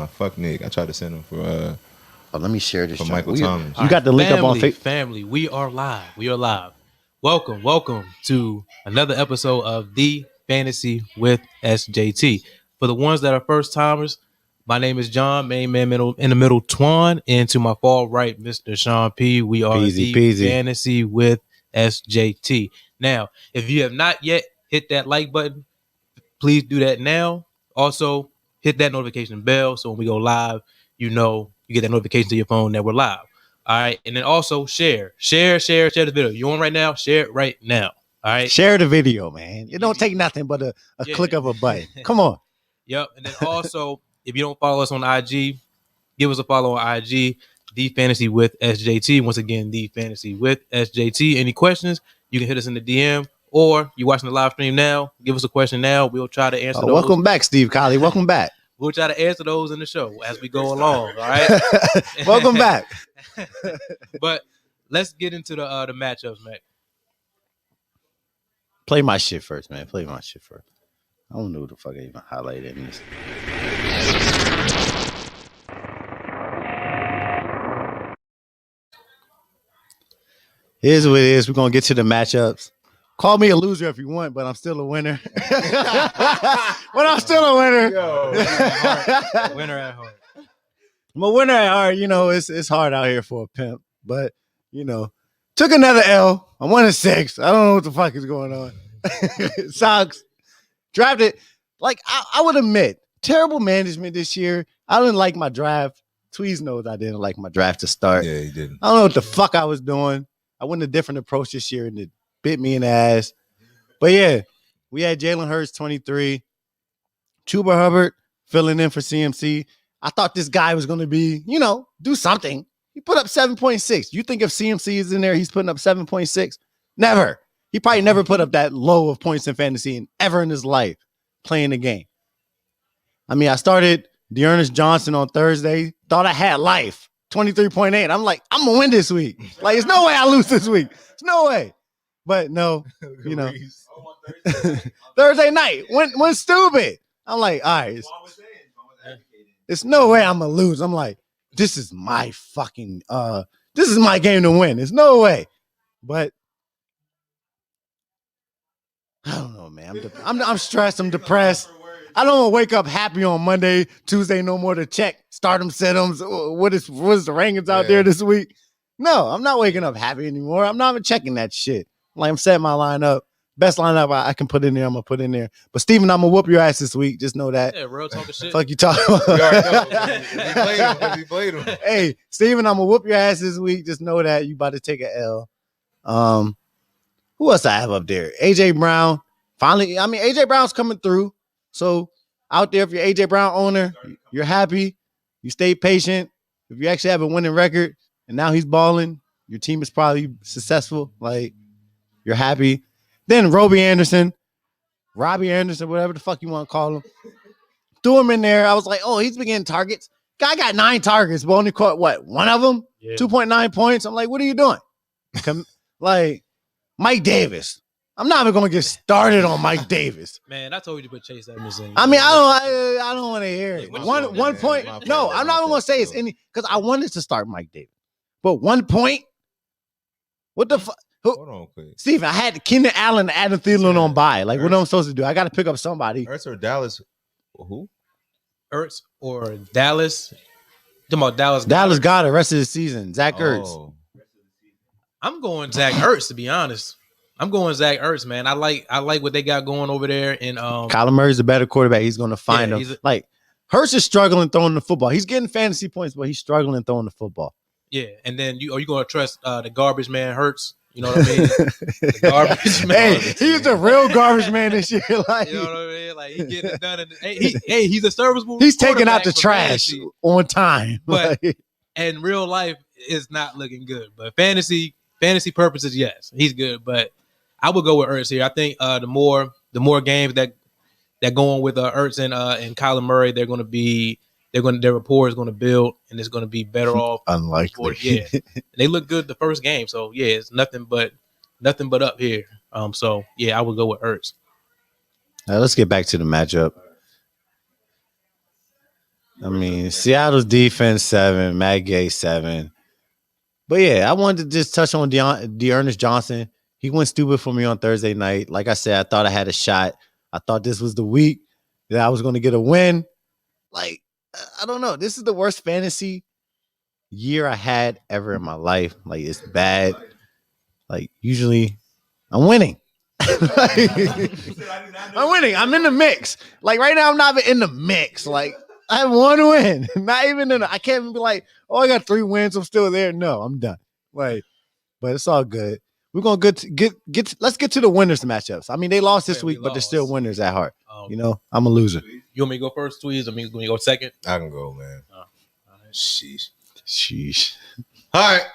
fuck Nick. I tried to send him for let me share this. For Michael Thomas. You got the link up on Facebook. Family, we are live. Welcome to another episode of The Fantasy with SJT. For the ones that are first timers, my name is John, main man in the middle, Twan, and to my far right, Mr. Sean P. We are The Fantasy with SJT. Now, if you have not yet hit that like button, please do that now. Also, hit that notification bell so when we go live, you get that notification to your phone that we're live. All right. And then also share the video. You on right now? Share it right now. All right. Share the video, man. It don't take nothing but a click of a button. Come on. Yep. And then also, if you don't follow us on IG, give us a follow on IG, The Fantasy with SJT. Once again, The Fantasy with SJT. Any questions, you can hit us in the DM, or you're watching the live stream now. Give us a question now. We'll try to answer those. Welcome back, Steve Colley. Welcome back. We'll try to answer those in the show as we go along. All right. Welcome back. But let's get into the matchups, man. Play my shit first, man. Play my shit first. I don't know who the fuck I even highlighted in this. Here's what it is. We're gonna get to the matchups. Call me a loser if you want, but I'm still a winner. But I'm still a winner. Yo, winner at heart. I'm a winner at heart. It's hard out here for a pimp, but took another L. I'm 1-6. I don't know what the fuck is going on. It sucks. Drafted, like I would admit, terrible management this year. I didn't like my draft. Tweez knows I didn't like my draft to start. Yeah, he didn't. I don't know what the fuck I was doing. I went a different approach this year and it bit me in the ass. But yeah, we had Jalen Hurts 23. Chuba Herbert filling in for CMC. I thought this guy was going to be, do something. He put up 7.6. You think if CMC is in there, he's putting up 7.6? Never. He probably never put up that low of points in fantasy ever in his life playing the game. I mean, I started Dearness Johnson on Thursday. Thought I had life. 23.8. I'm like, I'm going to win this week. Like, there's no way I lose this week. There's no way. But no, Thursday night went stupid. I'm like, all right. It's no way I'm going to lose. I'm like, this is my fucking, this is my game to win. There's no way. But I don't know, man. I'm stressed. I'm depressed. I don't want to wake up happy on Monday, Tuesday, no more to check stardom settings. What is the rankings out there this week? No, I'm not waking up happy anymore. I'm not even checking that shit. Like, I'm setting my lineup. Best lineup I can put in there, I'm going to put in there. But, Steven, I'm going to whoop your ass this week. Just know that. Yeah, real talking shit. Fuck you talking about. We already know. We played him. Hey, Steven, I'm going to whoop your ass this week. Just know that you about to take an L. Who else I have up there? A.J. Brown. Finally, I mean, A.J. Brown's coming through. So, out there, if you're A.J. Brown owner, you're happy. You stay patient. If you actually have a winning record and now he's balling, your team is probably successful. Like, you're happy. Then Robbie Anderson, whatever the fuck you want to call him. Threw him in there. I was like, oh, he's been getting targets. Guy got 9 targets, but only caught, one of them? Yeah. 2.9 points. I'm like, what are you doing? Like, Mike Davis. I'm not even going to get started on Mike Davis. Man, I told you to put Chase Edmonds in. I mean, I don't want to hear it. One point. No, I'm not even going to say it's any, because I wanted to start Mike Davis. But 1 point? What the fuck? Hold on, quick. Steve, I had Keenan Allen and Adam Thielen on bye. Like, what am I supposed to do? I got to pick up somebody. Ertz or Dallas? Who? Ertz or Dallas? Talking about Dallas. Dallas got it rest of the season. Zach Ertz. I'm going Zach Ertz, to be honest. I'm going Zach Ertz, man. I like what they got going over there. And Colin Murray's a better quarterback. He's going to find him. Like, Hurts is struggling throwing the football. He's getting fantasy points, but he's struggling throwing the football. Yeah, and then are you going to trust the garbage man Hurts? You know what I mean? The garbage man. Hey, he's a real garbage man this year. Like, you know what I mean? Like, he getting it done. He's a serviceable. He's taking out the trash on time. But in real life, it's not looking good. But fantasy purposes, yes, he's good. But I would go with Ertz here. I think the more games that going with Ertz and Colin Murray, their rapport is going to build, and it's going to be better off. Unlikely. Yeah, they look good the first game, so yeah, it's nothing but up here. So yeah, I would go with Ertz. Now let's get back to the matchup. I mean, Seattle's defense 7, Matt Gay 7. But yeah, I wanted to just touch on Dearness Johnson. He went stupid for me on Thursday night. Like I said, I thought I had a shot. I thought this was the week that I was going to get a win. Like, I don't know. This is the worst fantasy year I had ever in my life. Like, it's bad. Like, usually I'm winning. I'm winning. I'm in the mix. Like, right now, I'm not even in the mix. Like, I have one win. Not even in I can't even be like, oh, I got 3 wins. I'm still there. No, I'm done. Like, but it's all good. We're gonna let's get to the winners matchups. I mean, they lost this week, but they're still winners at heart. You know, I'm a loser. You want me to go first, Tweez? Or me go second? I can go, man. All right. Sheesh. All right.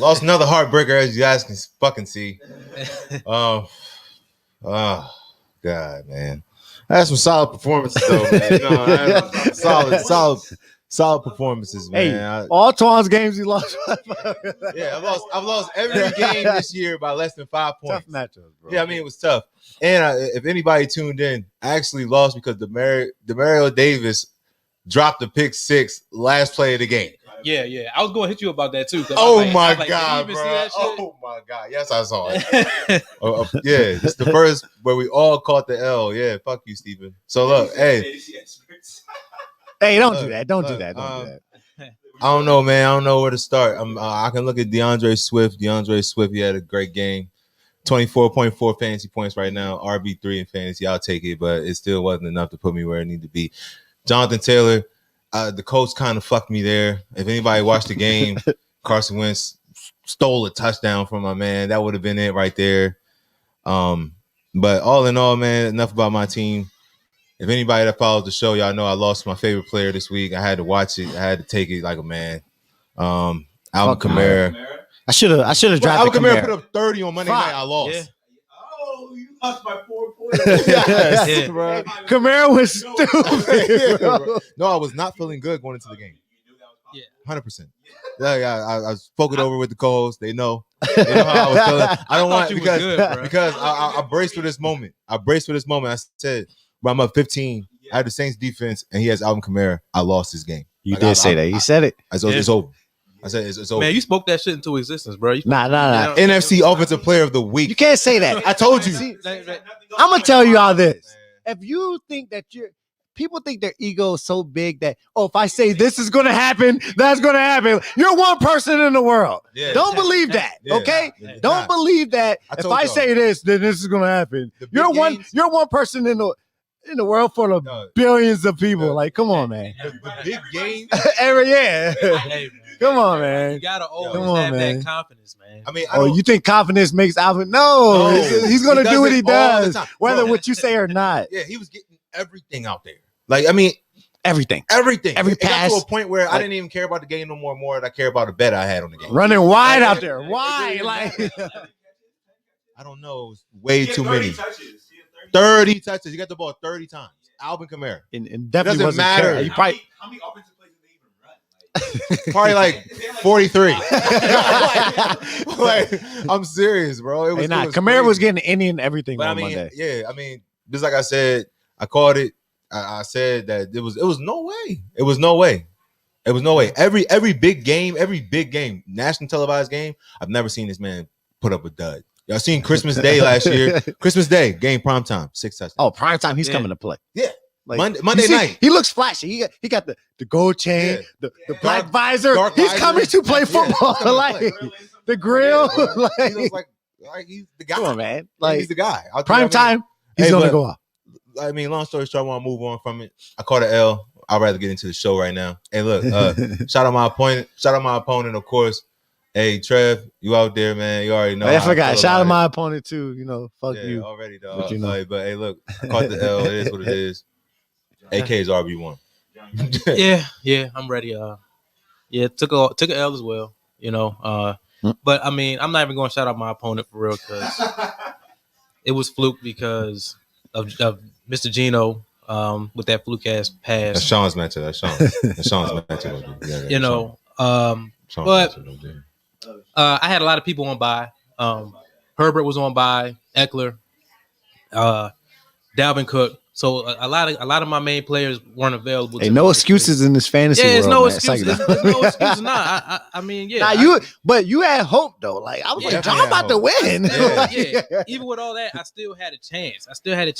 Lost another heartbreaker, as you guys can fucking see. Oh, God, man. I had some solid performances, though, man. Solid performances, man. Hey, all Twan's games he lost. Yeah, I've lost every game this year by less than 5 points. Tough matchup, bro. Yeah, I mean, it was tough. And if anybody tuned in, I actually lost because Demario Davis dropped a pick 6 last play of the game. Yeah. I was going to hit you about that, too. Oh, my God, bro. Oh, my God. Yes, I saw it. Yeah, it's the first where we all caught the L. Yeah, fuck you, Steven. So, look, hey. Hey, don't do that. Don't do that. I don't know, man. I don't know where to start. I can look at Deandre Swift. He had a great game. 24.4 fantasy points right now. RB3 in fantasy. I'll take it, but it still wasn't enough to put me where I need to be. Jonathan Taylor, the coach kind of fucked me there. If anybody watched the game, Carson Wentz stole a touchdown from my man. That would have been it right there. But all in all, man, enough about my team. If anybody that follows the show, y'all know I lost my favorite player this week. I had to watch it. I had to take it like a man. Alvin Kamara. I should have drafted Alvin Kamara Kamara. put up 30 on Monday night. I lost. Yeah. Oh, you lost by 4 points. Yes, Yeah. bro. Kamara was stupid. Yeah, bro. bro. No, I was not feeling good going into the game. You knew that was possible. 100%. Yeah. I spoke it over with the co-hosts. They know how I was feeling. I don't want you was good, bro. because I braced for this moment. I said, "Bro, I'm up 15. I had the Saints defense, and he has Alvin Kamara. I lost this game." You did say that. You said it. I said it's over. I said it's over. Man, you spoke that shit into existence, bro. Nah. NFC Offensive Player of the Week. You can't say that. I told you. See, I'm gonna tell you all this. If you think that people think their ego is so big that, oh, if I say this is gonna happen, that's gonna happen. You're one person in the world. Yeah. Don't believe that. Yeah. Okay? Yeah. Don't believe that. If told I y'all. say this, then this is gonna happen. The big You're one person in the world full of No. billions of people. No. Like, come on, man. The big game. Yeah. Hey, man. Come on, man. You gotta always Come on, have man. that confidence, man. I mean, Oh, you think confidence makes Alvin? No, No. he's gonna He do what does he it all the does, time. whether Bro. what you say or not. Yeah, he was getting everything out there. Like, I mean, Everything. everything. Every It got pass. to a point where I Like- didn't even care about the game no more. More than I care about the bet I had on the game. Running wide out Like, there. it Why? really Like, I don't know. It was way He had too 30 many. touches. He had 30 touches. You got the ball 30 times. Alvin Kamara. and definitely Doesn't wasn't matter. carrying. He probably How many offensive plays did they even run? Probably like 43. like, I'm serious, bro. It was, hey, nah, it was Kamara was crazy. getting any and everything But I on mean, Monday. yeah, I mean, just like I said, I called it. I said that it was no way. It was no way. It was no way. Every big game, national televised game, I've never seen this man put up a dud. Y'all seen Christmas Day last year? Christmas Day game prime time, 6 touchdowns. Oh, prime time, he's Yeah. coming to play. Yeah. Like, Monday you see, night. he looks flashy. He got the gold chain, Yeah. the black visor. dark He's visor. coming to play Yeah, football. he's coming to like play. the grill. Yeah, bro. like, He looks like he's the guy. come on, man. Like, Like he's the guy. prime time, he's Hey, gonna but- go off. I mean, long story short, I want to move on from it. I caught an L. I'd rather get into the show right now. Hey, look, shout out my opponent. Shout out my opponent, of course. Hey, Trev, you out there, man? You already know. I how forgot. feel Shout out about my opponent too. You know, fuck it. Yeah, you. already, dog. But you know. Like, but hey, look, I caught the L. It is what it is. AK is RB1. Yeah, I'm ready. Took an L as well, you know. But I mean, I'm not even going to shout out my opponent for real because it was fluke because of Mr. Gino with that fluke ass That's pass. Sean's matchup. That's Sean's matchup. Yeah, You know, Sean's but- matchup. I had a lot of people on bye. Herbert was on bye. Eckler, Dalvin Cook. So a lot of my main players weren't available. Hey, no excuses in this fantasy Yeah, it's world, no man. excuses. It's like, There's no excuses. Nah, I mean, yeah. nah, but you had hope though. Like I was Yeah, like, John about to win. Yeah. Even with all that, I still had a chance.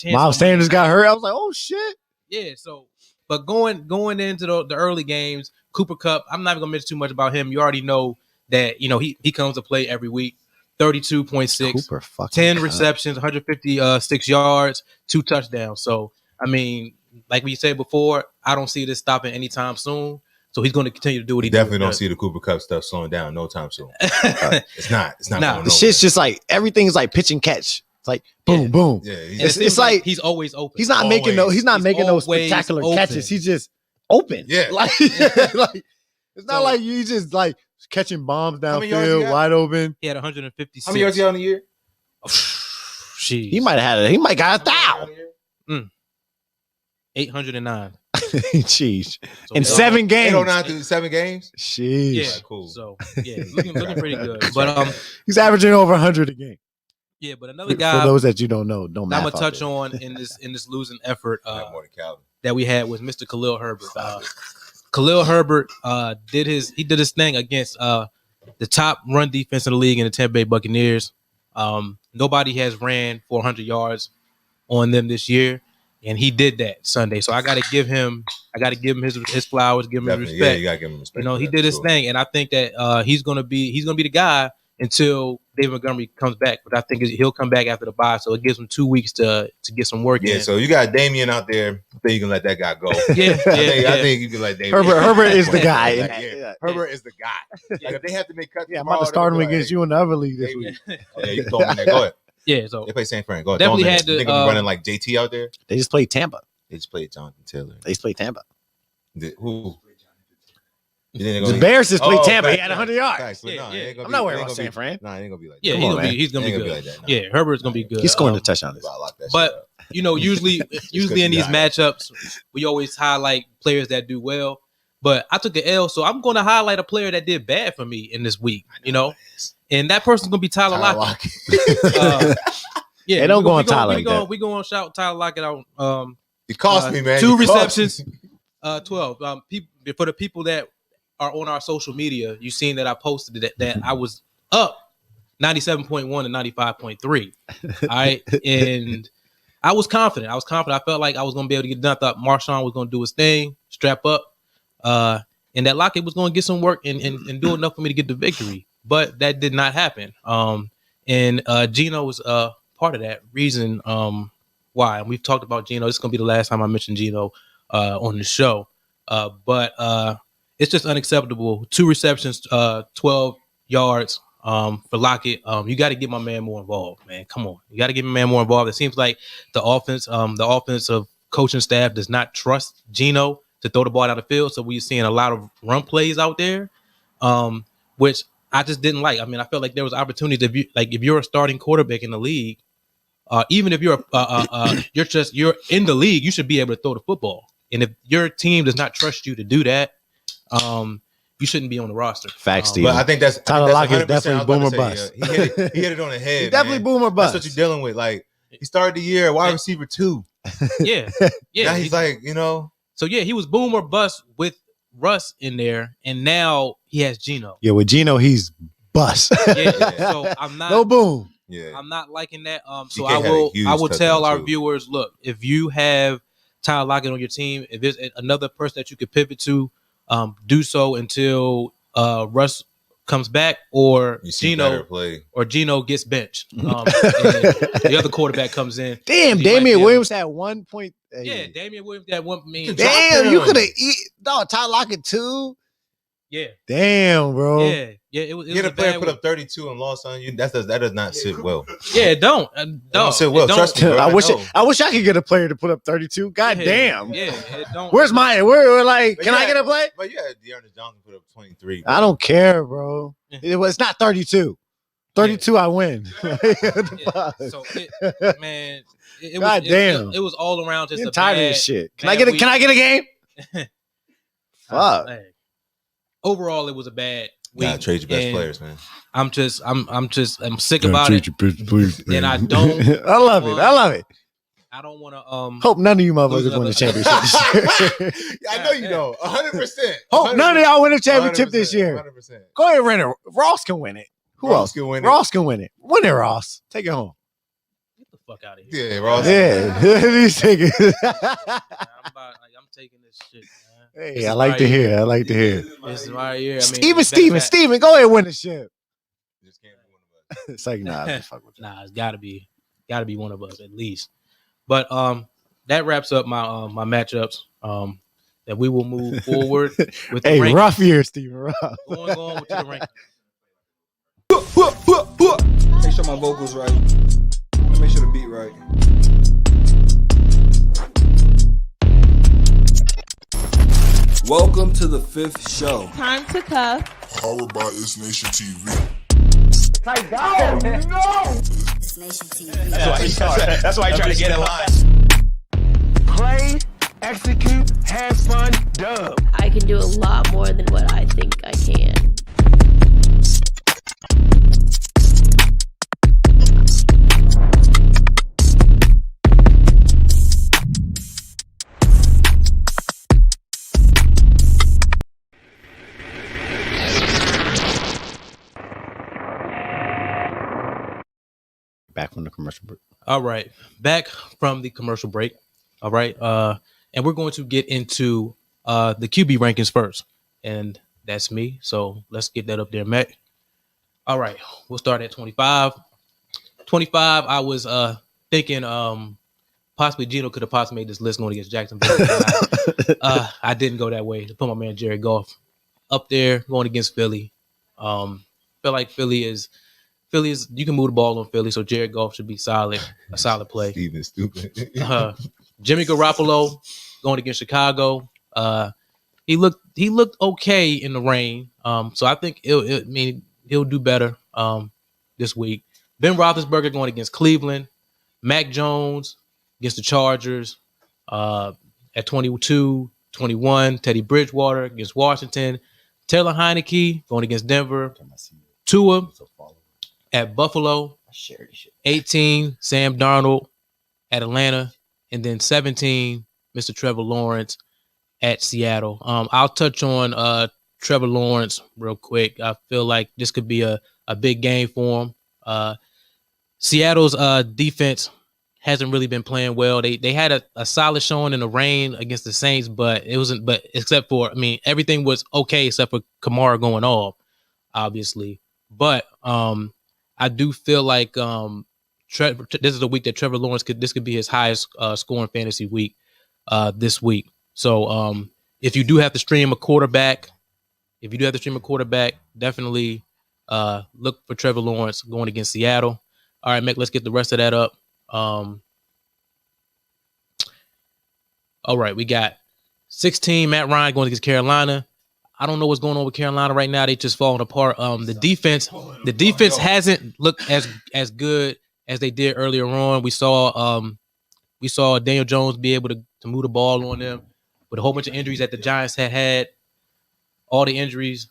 Miles Sanders got hurt. I was like, oh shit. Yeah. So, but going into the early games, Cooper Kupp, I'm not even gonna mention too much about him. You already know that he comes to play every week. 32.6, 10 receptions, 156 yards, 2 touchdowns. So, I mean, like we said before, I don't see this stopping anytime soon. So he's going to continue to do what he definitely don't see the Cooper Kupp stuff slowing down no time soon. It's not. The shit's just like everything's like pitch and catch. It's like boom, boom. Yeah, it's like he's always open. He's not making those spectacular open. catches. He's just open. Yeah, like it's not like you just like catching bombs downfield, wide open. He had 156. How many yards he got in a year? He might got 1,000. 809. Jeez. So in 7 games. 809 through 7 games? Jeez. Yeah, right, cool. So, yeah, looking pretty good. But he's averaging over 100 a game. Yeah, but another guy for those that you don't know, I'm gonna touch on in this losing effort that we had was Mr. Khalil Herbert. Khalil Herbert did his thing against the top run defense in the league in the Tampa Bay Buccaneers. Nobody has ran 400 yards on them this year. And he did that Sunday, so I got to give him his flowers, give him his respect. Yeah, you got to give him respect. He did his thing, and I think that he's gonna be the guy until David Montgomery comes back. But I think he'll come back after the bye, so it gives him 2 weeks to get some work in. Yeah, so you got Damian out there. I think you can let that guy go. I think you can let Damian. Herbert is the guy. Herbert is the guy. Like if they have to make cuts, I'm about to start him against you in the other league this week. Yeah, you can throw him in there. Go ahead. Yeah, so they play San Fran. Go ahead. Definitely had to. Think of running like JT out there. They just played Tampa. They just played Jonathan Taylor. They just played Tampa. Who? The Bears just played Tampa. He had 100 yards. I'm not worried about San Fran. Nah, he ain't gonna be like that. Yeah, he's gonna be good. Like that, no. Yeah, Herbert's gonna be good. He's scoring a touchdown. But usually in these matchups, we always highlight players that do well. But I took the L, so I'm going to highlight a player that did bad for me in this week. And that person's gonna be Tyler Lockett. Yeah, don't go on Tyler like that. We're going to shout Tyler Lockett out. It cost me, man. 2 receptions, 12. For the people that are on our social media, you've seen that I posted that I was up 97.1 and 95.3. All right. And I was confident. I felt like I was going to be able to get done. I thought Marshawn was going to do his thing, strap up. And that Lockett was going to get some work and do enough for me to get the victory. But that did not happen. And Geno was part of that reason why. And we've talked about Geno. This is going to be the last time I mention Geno on the show. But it's just unacceptable. 2 receptions, 12 yards for Lockett. You got to get my man more involved, man. Come on. You got to get my man more involved. It seems like the offensive coaching staff does not trust Geno to throw the ball down the field. So we're seeing a lot of run plays out there, which I just didn't like. I mean, I felt like there was opportunities if you're a starting quarterback in the league, even if you're in the league, you should be able to throw the football. And if your team does not trust you to do that, you shouldn't be on the roster. Facts, Steve. But I think that's Tyler Lockett is definitely boomer bust. He hit it on the head. Definitely boomer bust. That's what you're dealing with. Like he started the year at wide receiver 2. Yeah. Now he's like, So yeah, he was boom or bust with Russ in there, and now he has Geno. Yeah, with Geno, he's bust. So I'm not no boom. Yeah, I'm not liking that. So I will tell our viewers, look, if you have Tyler Lockett on your team, if there's another person that you could pivot to, do so until Russ comes back or Geno gets benched. And the other quarterback comes in. Damn, Damian Williams had 1 point. Yeah, Damian Williams had 1. Damn, you could have Tyler Lockett too. Yeah. Damn, bro. Yeah. It was a player put up 32 and lost on you. That does not sit well. Yeah, it don't. Don't sit well. Trust me, bro. I wish I could get a player to put up 32. God damn. Yeah, it don't. Where's mine? We're like, can I get a play? But yeah, Deandre Johnson put up 23. I don't care, bro. It's not 32. 32, I win. So, man, God damn. It was all around just I'm tired of this shit. Can I get a game? Fuck. Overall, it was a bad week. Gotta trade your best players, man. I'm sick about it. And I don't. I love it. I don't want to. Hope none of you Lose motherfuckers win the another- championship this year. I know you don't. 100%. Hope none of y'all win a championship this year. 100%. Go ahead and win it. Ross can win it. Who Ross else? can win it. Ross can win it. Win it, Ross. Take it home. Get the fuck out of here. Yeah, Ross. Yeah. He's taking it. I'm taking this shit, man. Hey, I like to hear. I like to hear. This is my year. I mean, Steven, go ahead and win the ship. Just can't be one of us. It's like, nah, just fuck with you. Nah, it's gotta be one of us at least. But that wraps up my my matchups. That we will move forward with the Hey, rankings. rough year, Steven. Rough. Going on with the rankings. Make sure my vocals right. Make sure the beat right. Welcome to the 5th show. Time to cuff. Powered by ItsNation TV. ItsNation TV. That's why I try to get in line. Play, execute, have fun, dub. I can do a lot more than what I think I can. Back from the commercial break. All right, back from the commercial break. All right, and we're going to get into the QB rankings first, and that's me. So let's get that up there, Matt. All right, we'll start at 25. 25. I was thinking possibly Gino could have possibly made this list going against Jacksonville. I didn't go that way to put my man Jared Goff up there going against Philly. Feel like Philly is you can move the ball on Philly, so Jared Goff should be a solid play. Steven's stupid. Jimmy Garoppolo going against Chicago. He looked okay in the rain. So I think he'll do better this week. Ben Roethlisberger going against Cleveland. Mac Jones against the Chargers at 22-21. Teddy Bridgewater against Washington. Taylor Heineke going against Denver. Tua at Buffalo. 18, Sam Darnold at Atlanta. And then 17, Mr. Trevor Lawrence at Seattle. I'll touch on Trevor Lawrence real quick. I feel like this could be a big game for him. Seattle's defense hasn't really been playing well. They had a solid showing in the rain against the Saints, but it wasn't. But except for, everything was okay except for Kamara going off, obviously. But I do feel like this is a week that Trevor Lawrence could be his highest scoring fantasy week this week. So if you do have to stream a quarterback, definitely look for Trevor Lawrence going against Seattle. All right, Mick, let's get the rest of that up. All right, we got 16, Matt Ryan going against Carolina. I don't know what's going on with Carolina right now. They just falling apart. The defense hasn't looked as good as they did earlier on. We saw Daniel Jones be able to move the ball on them with a whole bunch of injuries that the Giants had. All the injuries.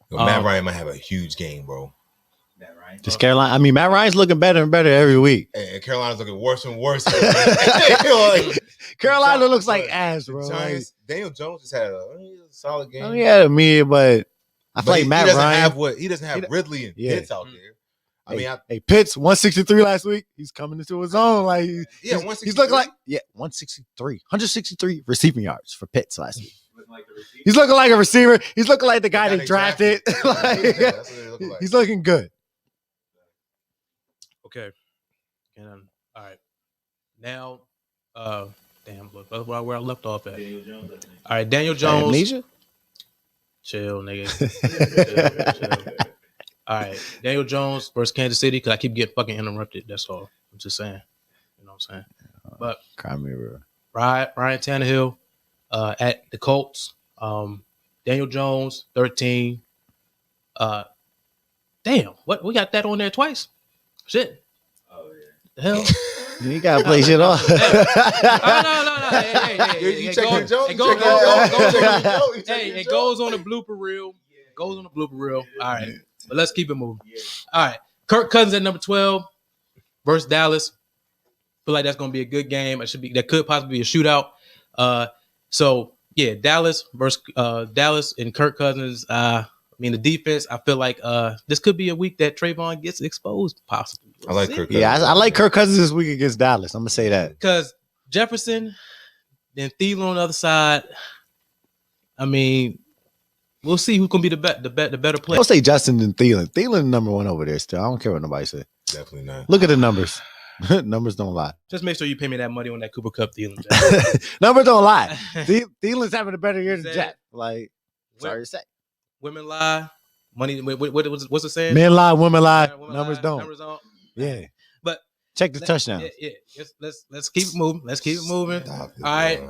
Matt Ryan might have a huge game, bro. Just Carolina. Matt Ryan's looking better and better every week. And Carolina's looking worse and worse. Carolina looks like ass, bro. Giants, Daniel Jones just had a solid game. But I feel like Matt Ryan. He doesn't have Ridley and Pitts out there. Pitts 163 last week. He's coming into his own. Like he's looking like 163 receiving yards for Pitts last week. He's looking like a receiver. He's looking like the guy they drafted. That's what they look like. He's looking good. Okay. And all right. Now, where I left off at. All right, Daniel Jones. Amnesia? Chill, nigga. Chill. All right, Daniel Jones versus Kansas City, because I keep getting fucking interrupted. That's all. I'm just saying. You know what I'm saying? But Ryan Tannehill at the Colts. Daniel Jones, 13. Damn, what we got that on there twice? Shit. Oh yeah. The hell. You gotta play shit off. No. You check your joke. It goes on the blooper reel. Goes on the blooper reel. All right, but let's keep it moving. All right, Kirk Cousins at number 12 versus Dallas. feel like that's going to be a good game. That could possibly be a shootout. So yeah, Dallas versus Dallas and Kirk Cousins. I mean, the defense. I feel like this could be a week that Trayvon gets exposed, possibly. I like Kirk Cousins. Yeah, I like Kirk Cousins this week against Dallas. I'm gonna say that because Jefferson, then Thielen on the other side. I mean, we'll see who's gonna be the better player. I'll say Justin and Thielen. Thielen number one over there still. I don't care what nobody says. Definitely not. Look at the numbers. Numbers don't lie. Just make sure you pay me that money on that Cooper Cup Thielen. Numbers don't lie. Thielen's having a better year than Jack. Like, sorry to say. Women lie. Money. What's it saying? Men lie, women lie. Women Numbers lie, don't. Numbers don't. Yeah. But check the touchdown. Yeah. Let's keep it moving. All right.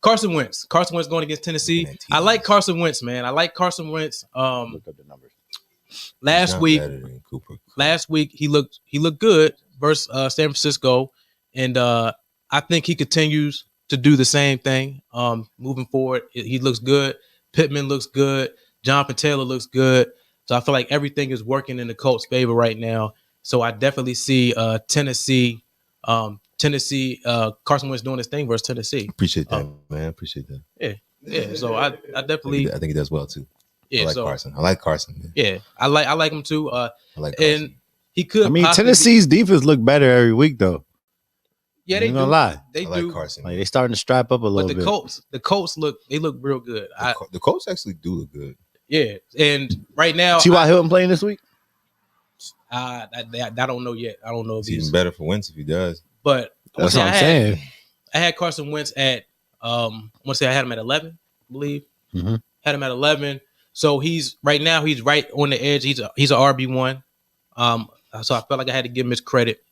Carson Wentz. Carson Wentz going against Tennessee. I like Carson Wentz, man. I like Carson Wentz. Look up the numbers. Last week he looked good versus San Francisco, and I think he continues to do the same thing. Moving forward, he looks good. Pittman looks good. Jonathan Taylor looks good. So I feel like everything is working in the Colts' favor right now. So I definitely see Tennessee, Carson Wentz doing his thing versus Tennessee. Appreciate that, man. Appreciate that. Yeah. So I definitely I think he does well too. Yeah, I like Carson. Man. Yeah, I like him too. I like Carson. And he could. I mean, Tennessee's defense look better every week though. Yeah, they do. Gonna lie. They I do. like Carson. Like they starting to strap up a little bit. The Colts look real good. The Colts actually do look good. Yeah, and right now, T.Y. Hilton playing this week? I don't know yet. I don't know if it's even better for Wentz if he does. But that's what I'm saying. I had Carson Wentz at I want to say I had him at 11, I believe. Mm-hmm. Had him at 11. So he's right on the edge. He's a RB1. So I felt like I had to give him his credit.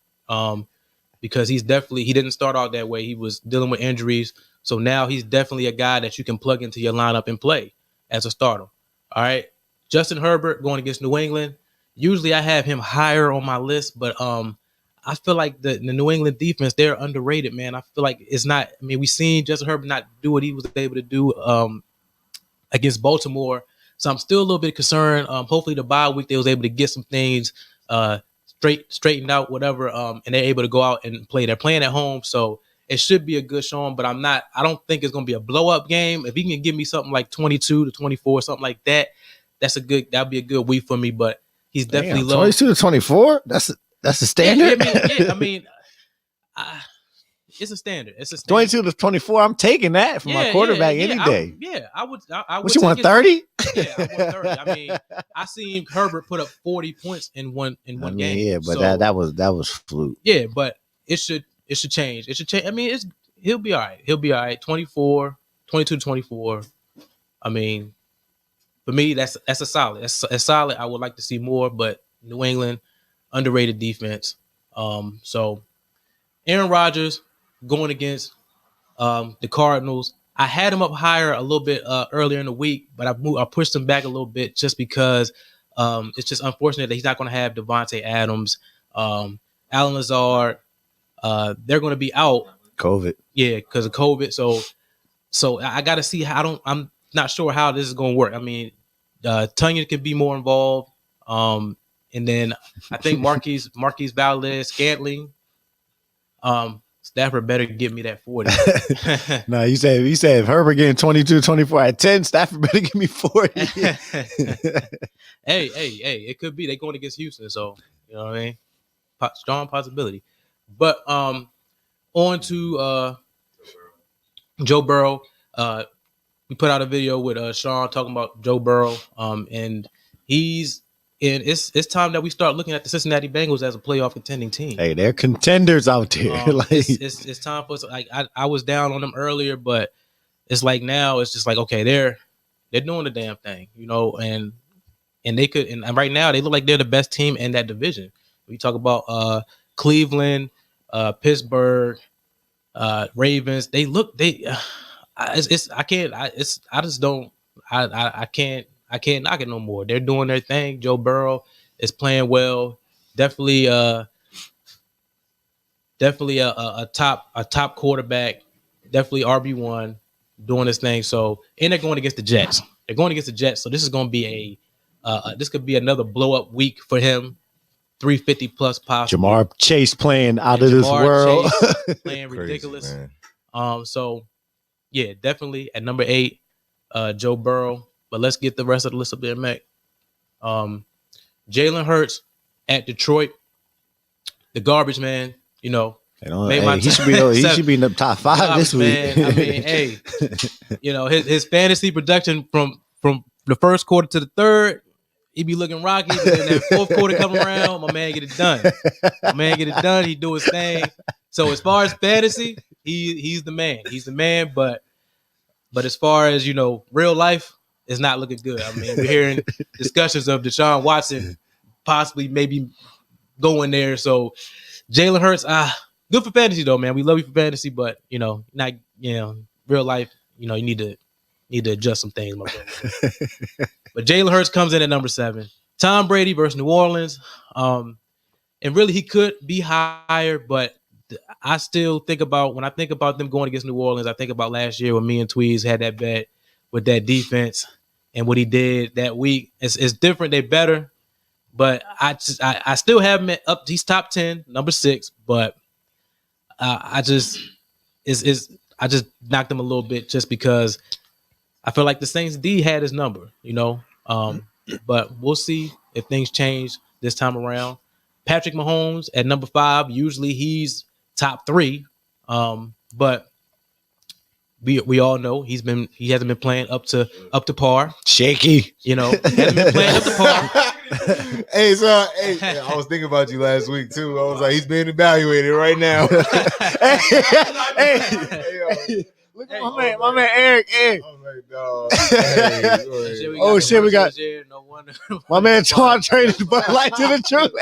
Because he didn't start out that way. He was dealing with injuries. So now he's definitely a guy that you can plug into your lineup and play as a starter. All right. Justin Herbert going against New England. Usually I have him higher on my list, but I feel like the New England defense, they're underrated, man. I feel like it's not, I mean, we've seen Justin Herbert not do what he was able to do against Baltimore. So I'm still a little bit concerned. Hopefully the bye week they was able to get some things straightened out, whatever, and they're able to go out and play. They're playing at home, so it should be a good showing, but I don't think it's going to be a blow-up game. If he can give me something like 22-24, something like that, that'd be a good week for me, but he's definitely low. 22-24? That's a standard? I mean, it's a standard. 22-24, I'm taking that from my quarterback any day. I would. What you want, 30? Yeah, I want 30. I mean, I seen Herbert put up 40 points in one game. Yeah, but that was fluke. Yeah, but it should change. It should change. I mean, he'll be all right. 22-24. I mean, for me, that's a solid. That's solid. I would like to see more, but New England, underrated defense. So Aaron Rodgers going against the Cardinals. I had him up higher a little bit earlier in the week, but I pushed him back a little bit just because it's just unfortunate that he's not going to have Devontae Adams, Alan Lazard. They're going to be out. COVID. Yeah, because of COVID. So I got to see I'm not sure how this is going to work. I mean, Tunyon can be more involved. And then I think Marquise Valdez-Scantling. Stafford better give me that 40. No, you said if Herbert getting 22-24 at 10, Stafford better give me 40. Hey, it could be. They're going against Houston, so you know what I mean? Strong possibility. But on to Joe Burrow. We put out a video with Sean talking about Joe Burrow. And it's time that we start looking at the Cincinnati Bengals as a playoff contending team. Hey, they're contenders out there. It's time for us. Like I was down on them earlier, but it's like now it's just like, okay, they're doing the damn thing, you know, and they could, and right now they look like they're the best team in that division. We talk about Cleveland, Pittsburgh, Ravens. I can't knock it no more. They're doing their thing. Joe Burrow is playing well. Definitely a top quarterback. Definitely RB1 doing his thing. So, and they're going against the Jets. So this is going to be this could be another blow up week for him 350 plus possible. Jamar Chase playing out of this world. Chase playing Crazy, ridiculous. man. So yeah, definitely at number 8, Joe Burrow. But let's get the rest of the list up there, Mac. Jalen Hurts at Detroit. The garbage man, you know. He should be in the top 5 this week. Man. I mean, hey, you know, his fantasy production from the first quarter to the third, he be looking rocky. But then that fourth quarter come around, my man get it done. He do his thing. So as far as fantasy, he's the man. He's the man. But as far as, you know, real life, it's not looking good. I mean, we're hearing discussions of Deshaun Watson possibly maybe going there. So Jalen Hurts, good for fantasy though, man. We love you for fantasy, but you know, not real life. You know, you need to adjust some things, my brother. But Jalen Hurts comes in at number 7. Tom Brady versus New Orleans, and really he could be higher, but I still think about when I think about them going against New Orleans, I think about last year when me and Tweez had that bet with that defense and what he did that week. It's different. They better, but I still have him up. He's top 10, number 6, but. I just knocked him a little bit just because I feel like the Saints D had his number, you know. But we'll see if things change this time around. Patrick Mahomes at number 5. Usually he's top 3, but we all know he hasn't been playing up to par. Shaky, you know, hasn't been playing up to par. Hey, I was thinking about you last week too. I was like, he's being evaluated right now. hey, look at my man Eric. I'm like, dog. Oh shit, we got no wonder. My man Twan traded the Bud Light to the truth.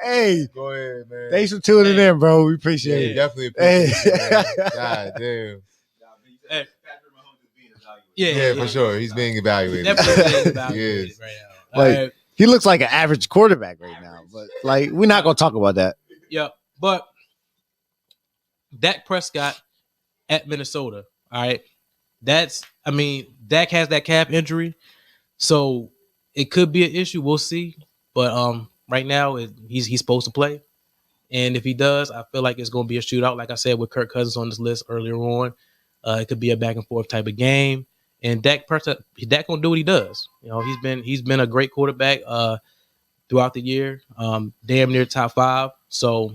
Hey, go ahead, man. Thanks for tuning in, bro. We appreciate it. Definitely appreciate it. God damn. Yeah, for sure. He's being evaluated. Definitely being evaluated right now. Like, he looks like an average quarterback right now, but like we're not gonna talk about that. Yeah, but Dak Prescott at Minnesota. All right, Dak has that calf injury, so it could be an issue. We'll see, but right now he's supposed to play, and if he does, I feel like it's gonna be a shootout. Like I said with Kirk Cousins on this list earlier on, it could be a back and forth type of game. And Dak gonna do what he does. You know, he's been a great quarterback throughout the year, damn near top 5. So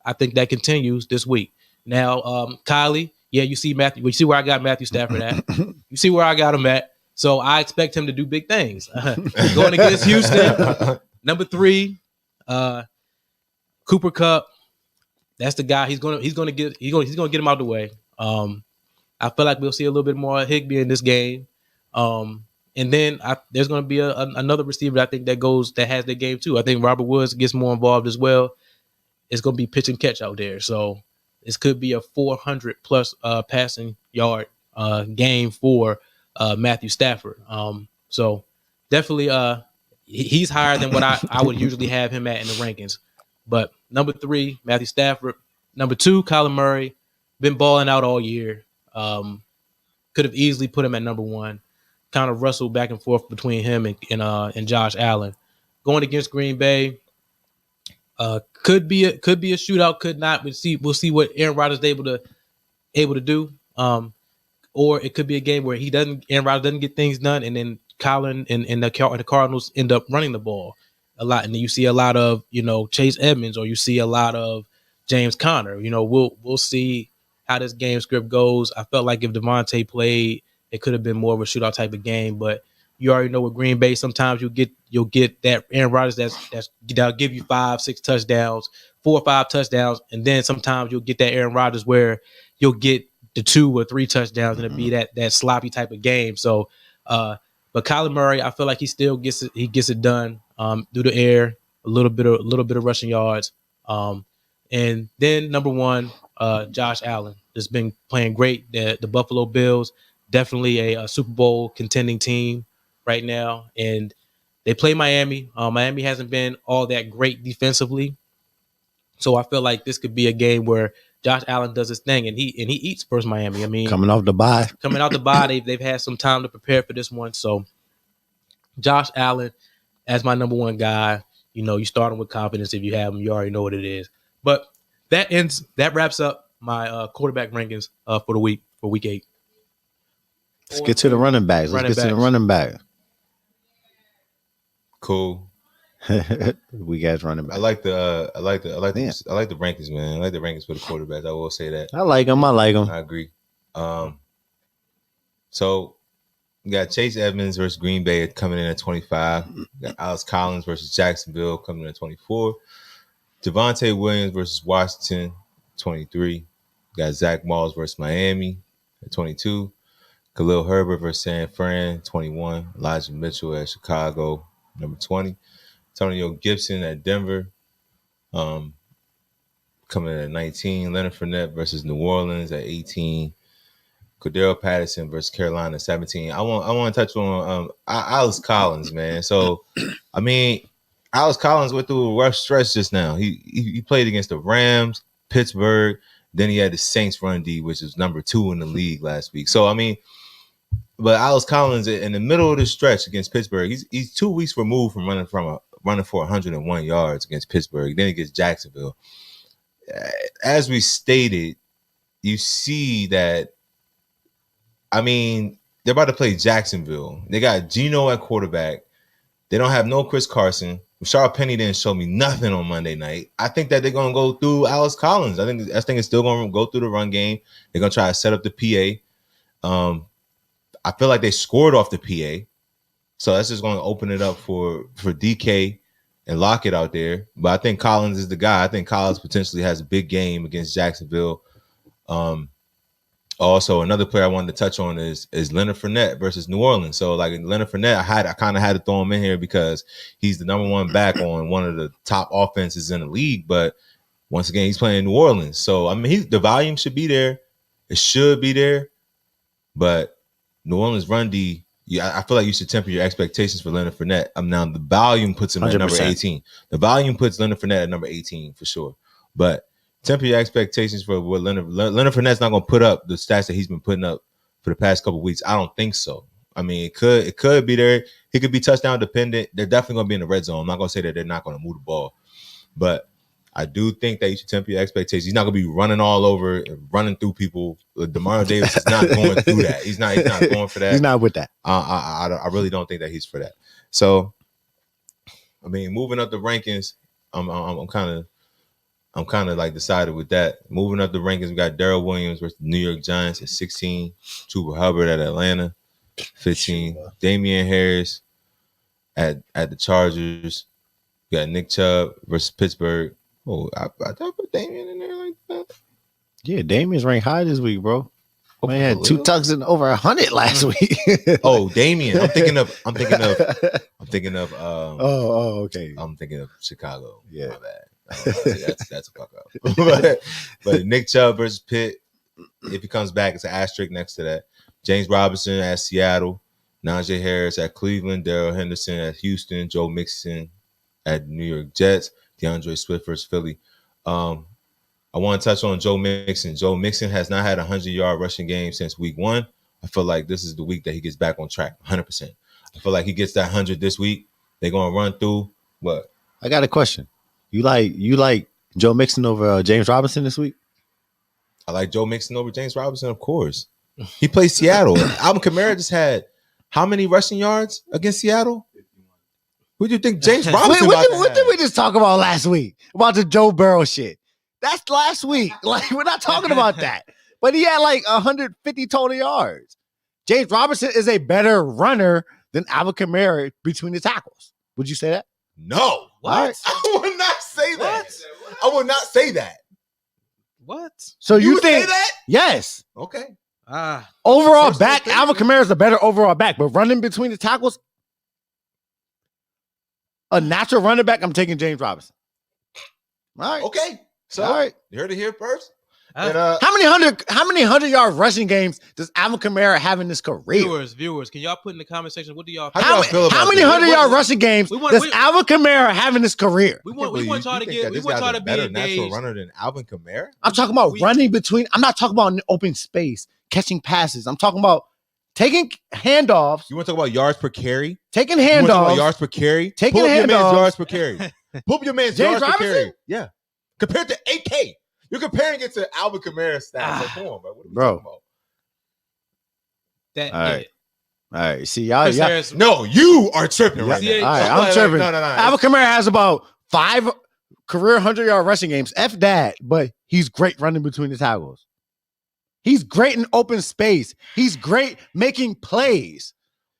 I think that continues this week. Now, Kylie, yeah, you see where I got Matthew Stafford at. You see where I got him at. So I expect him to do big things. Going against Houston, number 3, Cooper Kupp. That's the guy. He's gonna get him out the way. I feel like we'll see a little bit more Higbee in this game. And then there's going to be another receiver I think that has their game too. I think Robert Woods gets more involved as well. It's going to be pitch and catch out there. So this could be a 400 plus passing yard game for Matthew Stafford. So definitely he's higher than what I would usually have him at in the rankings. But number 3, Matthew Stafford. Number 2, Colin Murray. Been balling out all year. Could have easily put him at number 1. Kind of wrestled back and forth between him and Josh Allen. Going against Green Bay, could be a shootout, could not. We'll see what Aaron Rodgers is able to do. Or it could be a game where Aaron Rodgers doesn't get things done, and then Colin and the Cardinals end up running the ball a lot, and then you see a lot of Chase Edmonds, or you see a lot of James Conner. We'll see how this game script goes. I felt like if Devontae played, it could have been more of a shootout type of game. But you already know with Green Bay, sometimes you'll get that Aaron Rodgers that'll give you 5-6 touchdowns, 4 or 5 touchdowns, and then sometimes you'll get that Aaron Rodgers where you'll get the 2 or 3 touchdowns and it'll be that sloppy type of game. So, but Kyler Murray, I feel like he still gets it done through the air, a little bit of rushing yards, and then number 1. Josh Allen has been playing great. The Buffalo Bills, definitely a Super Bowl contending team right now. And they play Miami. Miami hasn't been all that great defensively. So I feel like this could be a game where Josh Allen does his thing and he eats versus Miami. I mean, coming out the bye, they've had some time to prepare for this one. So Josh Allen as my number one guy. You know, you start him with confidence. If you have him, you already know what it is. But that wraps up my quarterback rankings for week 8. Let's get to the running backs. Let's get to the running back. Cool. We guys running back. I like the rankings, man. I like the rankings for the quarterbacks. I will say that. I like them. I agree. So we got Chase Edmonds versus Green Bay coming in at 25. We got Alex Collins versus Jacksonville coming in at 24. Javonte Williams versus Washington, 23. We got Zach Moss versus Miami at 22. Khalil Herbert versus San Fran, 21. Elijah Mitchell at Chicago, number 20. Antonio Gibson at Denver, coming in at 19. Leonard Fournette versus New Orleans at 18. Cordero Patterson versus Carolina, 17. I want to touch on Alex Collins, man. So, I mean, Alex Collins went through a rough stretch just now. He played against the Rams, Pittsburgh, then he had the Saints run D, which is number 2 in the league last week. So, I mean, but Alex Collins in the middle of the stretch against Pittsburgh, he's 2 weeks removed from running for 101 yards against Pittsburgh. Then against Jacksonville. As we stated, you see that. I mean, they're about to play Jacksonville. They got Geno at quarterback. They don't have no Chris Carson. Rashard Penny didn't show me nothing on Monday night. I think that they're going to go through Alex Collins. I think it's still going to go through the run game. They're going to try to set up the PA. I feel like they scored off the PA. So that's just going to open it up for DK and Lockett out there. But I think Collins is the guy. I think Collins potentially has a big game against Jacksonville. Also, another player I wanted to touch on is Leonard Fournette versus New Orleans. So, like Leonard Fournette, I kind of had to throw him in here because he's the number one back on one of the top offenses in the league. But once again, he's playing New Orleans. So, I mean, the volume should be there. It should be there. But New Orleans run D, I feel like you should temper your expectations for Leonard Fournette. Now, the volume puts him 100%. At number 18. The volume puts Leonard Fournette at number 18 for sure. But temper your expectations for what Leonard Fournette's not going to put up the stats that he's been putting up for the past couple of weeks. I don't think so. I mean, it could be there. He could be touchdown dependent. They're definitely going to be in the red zone. I'm not going to say that they're not going to move the ball, but I do think that you should temper your expectations. He's not going to be running all over and running through people. Demario Davis is not going through that. He's not going for that. He's not with that. I really don't think that he's for that. So, I mean, moving up the rankings, I'm kind of like decided with that. Moving up the rankings, we got Daryl Williams versus the New York Giants at 16. Chuba Hubbard at Atlanta, 15. Damian Harris at the Chargers. We got Nick Chubb versus Pittsburgh. Oh, I put Damian in there like that. Yeah, Damian's ranked high this week, bro. Man had 2 tucks in over 100 last week. Oh, Damian. I'm thinking of. Okay. I'm thinking of Chicago. Yeah. My bad. That's a fuck up. but Nick Chubb versus Pitt, if he comes back, it's an asterisk next to that. James Robinson at Seattle, Najee Harris at Cleveland, Darrell Henderson at Houston, Joe Mixon at New York Jets, Deandre Swift versus Philly. I want to touch on Joe Mixon. Joe Mixon has not had a 100-yard rushing game since week 1. I feel like this is the week that he gets back on track, 100%. I feel like he gets that 100 this week. They're going to run through what? I got a question. You like Joe Mixon over James Robinson this week? I like Joe Mixon over James Robinson, of course. He plays Seattle. Alvin Kamara just had how many rushing yards against Seattle? Who do you think James Robinson What did we just talk about last week? About the Joe Burrow shit. That's last week. Like, we're not talking about that. But he had like 150 total yards. James Robinson is a better runner than Alvin Kamara between the tackles. Would you say that? No. What? Right. I would not say that. I would not say that. What? So you think say that? Yes. Okay. Overall back, Alvin Kamara is a better overall back, but running between the tackles, a natural running back, I'm taking James Robinson. All right. Okay. So all right. You heard it here first. And, how many 100-yard rushing games does Alvin Kamara have in his career? Viewers, can y'all put in the comment section what do y'all How many 100-yard rushing games does Alvin Kamara have in his career? We want y'all to get. We want y'all to be better natural engaged. runner than Alvin Kamara. I'm talking about running between. I'm not talking about an open space, catching passes. I'm talking about taking handoffs, You want to talk about yards per carry? taking You want to talk about handoffs, yards per carry? taking Pull up your man's handoffs. yards per carry. Pull up your man's James yards per Robinson? carry. Yeah. Compared to 8K. You're comparing it to Alvin Kamara's stats. Like, come on, bro. What are we Bro. talking about? That All right. All right. See, y'all. Chris y'all Harris, No, you are tripping right Yeah. now. all right, Like, I'm tripping. No. Alvin Kamara has about 5 career 100-yard rushing games. F that, but he's great running between the tackles. He's great in open space. He's great making plays.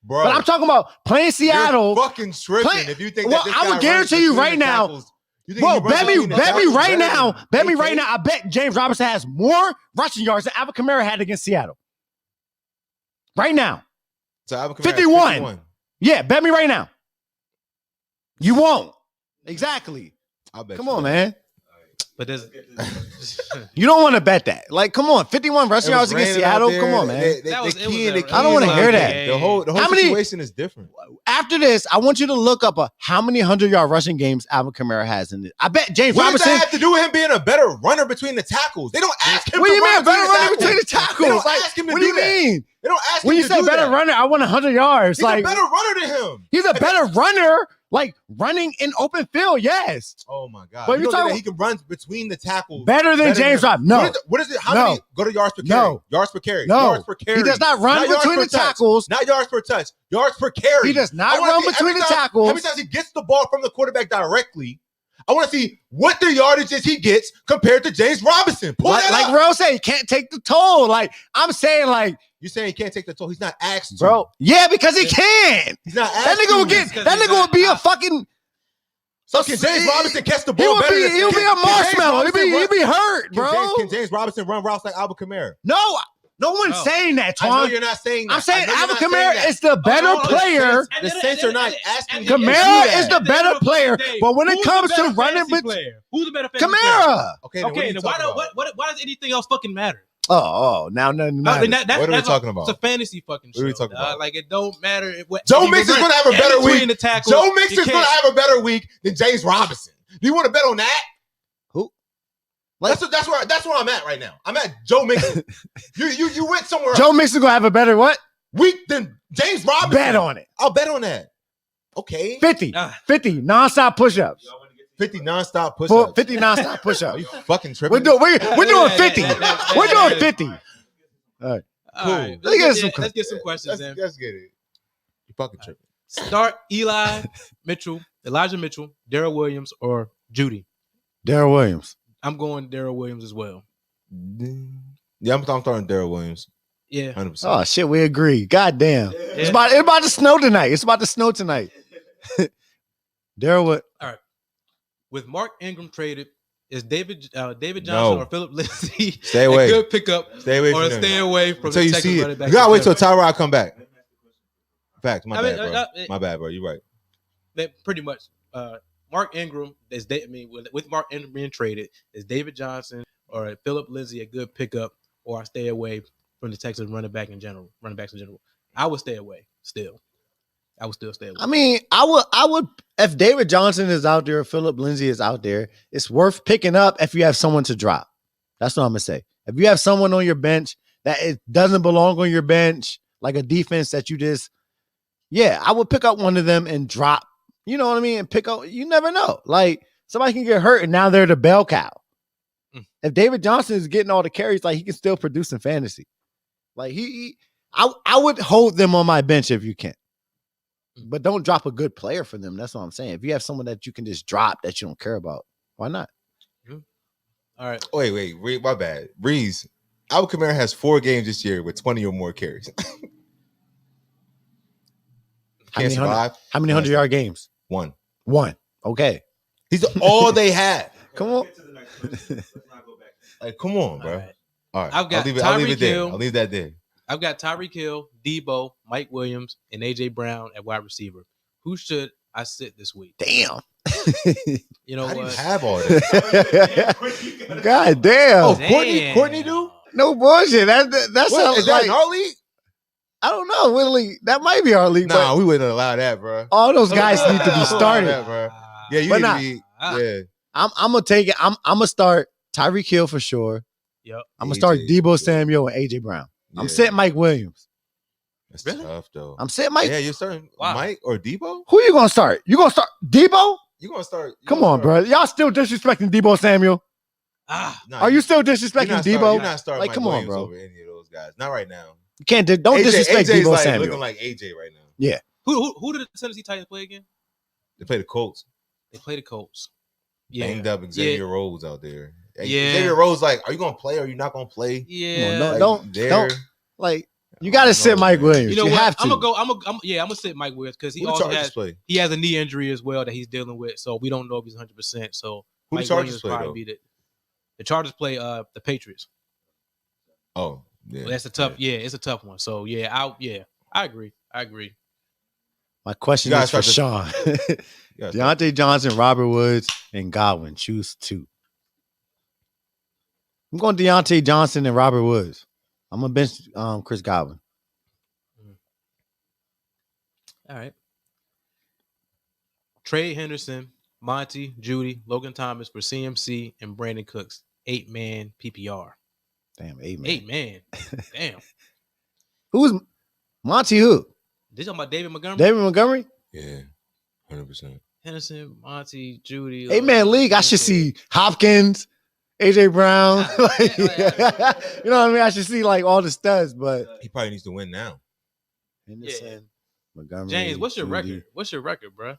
Bro, But I'm talking about playing Seattle. You're fucking tripping Play- if you think Well, that this I guy would guarantee runs you between right the now- tackles. You think Bro, he runs bet me between the right tackles better now. than Bet me 8K? right now. I bet James Robinson has more rushing yards than Alvin Kamara had against Seattle. Right now. So Alvin Kamara 51. Yeah, bet me right now. You won't. Exactly. I'll bet Come you on, that. man. but there's You don't want to bet that. Like, come on. 51 rushing It was yards against raining out Seattle. there. Come on, man. That was- it was key in a- the I don't wanna key hear in that. The whole How many- situation is different. After this, I want you to look up how many 100-yard rushing games Alvin Kamara has in it. I bet James What does Robinson. that have to do with him being a better runner between the tackles? They don't ask him What do to you mean, run better running tackles. between the They tackles? don't Like, ask him to what do do you that. mean? They don't ask When him you to say do better that. runner, I want 100 yards. He's Like, a better runner than him. he's a better runner, like running in open field, yes. Oh my god! But You you're don't think talking- that he can run between the tackles Better than James Robinson. No. What is it? How No. many? Go to yards per carry. No. Yards per carry. No. Yards per carry. He does not run yards between per the touch. tackles. Not yards per touch. Yards per carry. He does not I wanna run see between every the time- tackles. Every time he gets the ball from the quarterback directly, I want to see what the yardage is he gets compared to James Robinson. Pull Like, that like up. Ro said, he can't take the toll. Like, I'm saying, like, You're saying he can't take the toll. He's not asked to. bro, yeah, because he can. He's not asked That nigga will to. get. because That he's nigga will not be a out. fucking. So can James Robinson catch the He ball will better? be. He'll be a marshmallow. He'll be hurt, bro. Can James Robinson run routes like Alvin Kamara? No, no one's No. saying that, I know Twan. you're not saying that. I'm saying I know you're Alvin not saying Kamara that. is the better Hold on, player. The Saints are not asking him to do Kamara that. is the better player, but when it comes to running, who's the better fantasy player? Kamara. Okay, then what are Okay, you then talking about? why does anything else fucking matter? Oh, now nothing I mean, matters. that's, What are we that's talking a, about? It's a fantasy fucking show. What are we talking dog. about? Like, it don't matter. Joe Mixon's going to have a better week. Tackles, Joe Mixon's you going to can't- have a better week than James Robinson. Do you want to bet on that? Who? Like- That's where I'm at right now. I'm at Joe Mixon. you went somewhere Joe Mixon gonna have a better what? week than James Robinson. Bet on it. I'll bet on that. Okay. 50 Ah. nonstop push-ups. 50 nonstop push-ups. 50 nonstop Are push-ups. you fucking tripping? We're doing 50. We're doing 50. All right, Let's let's get get, some- let's get some questions in. Let's get it. You fucking tripping. Start Elijah Mitchell, Daryl Williams, or Judy. Daryl Williams. I'm going Daryl Williams as well. Yeah, I'm starting Daryl Williams. Yeah. 100%. Oh shit, we agree. God damn. It's about to snow tonight. It's about to snow tonight. Daryl what? With Mark Ingram traded, is David Johnson No. or Philip Lindsay Stay away. a good pickup Stay away or from them. stay away from Until the you Texas see it. running back? You gotta wait till in general? Tyrod come back. Facts. My I mean, bad, bro. My bad, bro. You're right. Pretty much. Mark Ingram with Mark Ingram being traded, is David Johnson or Philip Lindsay a good pickup, or I stay away from the Texas running backs in general? I would stay away still. I would still stay away. I mean, I would if David Johnson is out there, Philip Lindsay is out there, it's worth picking up if you have someone to drop. That's what I'm gonna say. If you have someone on your bench that it doesn't belong on your bench, like a defense that you just, yeah, I would pick up one of them and drop. You know what I mean? And pick up. You never know. Like somebody can get hurt and now they're the bell cow. If David Johnson is getting all the carries, like he can still produce in fantasy. Like I would hold them on my bench if you can. But don't drop a good player for them. That's what I'm saying. If you have someone that you can just drop that you don't care about, why not? All right. Wait, my bad. Breeze. Alvin Kamara has 4 games this year with 20 or more carries. Can't survive. How many 100-yard games? 1. Okay. He's all they had. Come on. Like, come on, bro. right. All right. I've got I'll leave Tyree it there. Kill. I'll leave that there. I've got Tyree Kill, Debo, Mike Williams, and AJ Brown at wide receiver. Who should I sit this week? Damn. You know How do you what? have all this? God damn. Oh, Damn. Courtney do? No bullshit. That's What, is that like, in our league? I don't know. Willie, that might be our league. Nah, But we wouldn't allow that, bro. all those guys need to be Allow started. that, bro. Yeah, you But need nah. to be. Yeah. I'm gonna take it. I'm gonna start Tyree Kill for sure. Yep. I'm gonna start AJ, Debo yeah. Samuel and AJ Brown. I'm Yeah. setting Mike Williams. It's Really? tough though. I'm saying Mike. Yeah, you're starting Wow. Mike or Debo. Who you gonna start? You gonna start Debo? You gonna start? Come on, bro. Y'all still disrespecting Debo Samuel? Nah, Are you still You're disrespecting not Debo? You're not starting Like, Mike come on, Williams bro. over any of those guys. Not right now. You can't. Don't disrespect AJ's Debo like Samuel. looking like AJ right now. Who did the Tennessee Titans play again? They play the Colts. They play the Colts. Yeah. Banged up Xavier Rhodes out there. Yeah. Xavier Rhodes, like, are you gonna play or are you not gonna play? Yeah. Come on, Like, don't. Like, you got to sit Mike Williams. You know you what? have to. I'm gonna sit Mike Williams because he Who the also Chargers has play? he has a knee injury as well that he's dealing with. So we don't know if he's 100%. So Who the Mike Chargers Williams play, probably though? beat it. The Chargers play the Patriots. Oh, yeah. Well, that's a tough. Yeah, it's a tough one. So I agree. My question You is gotta for start Sean. Yeah, Deontay Johnson, Robert Woods, and Godwin. Choose two. I'm going Deontay Johnson and Robert Woods. I'm gonna bench Chris Godwin. All right. Trey Henderson, Monty, Judy, Logan Thomas for CMC and Brandon Cooks. 8-man PPR. Damn, 8 man. 8-man. Damn. Who's Monty? Who? This talking about David Montgomery? David Montgomery? Yeah, 100%. Henderson, Monty, Judy. 8-man league. I should see Hopkins, AJ Brown. Like, you know what I mean? I should see like all the studs, but He probably needs to win now. Henderson, Montgomery. James, what's your Judy. record? What's your record, bro?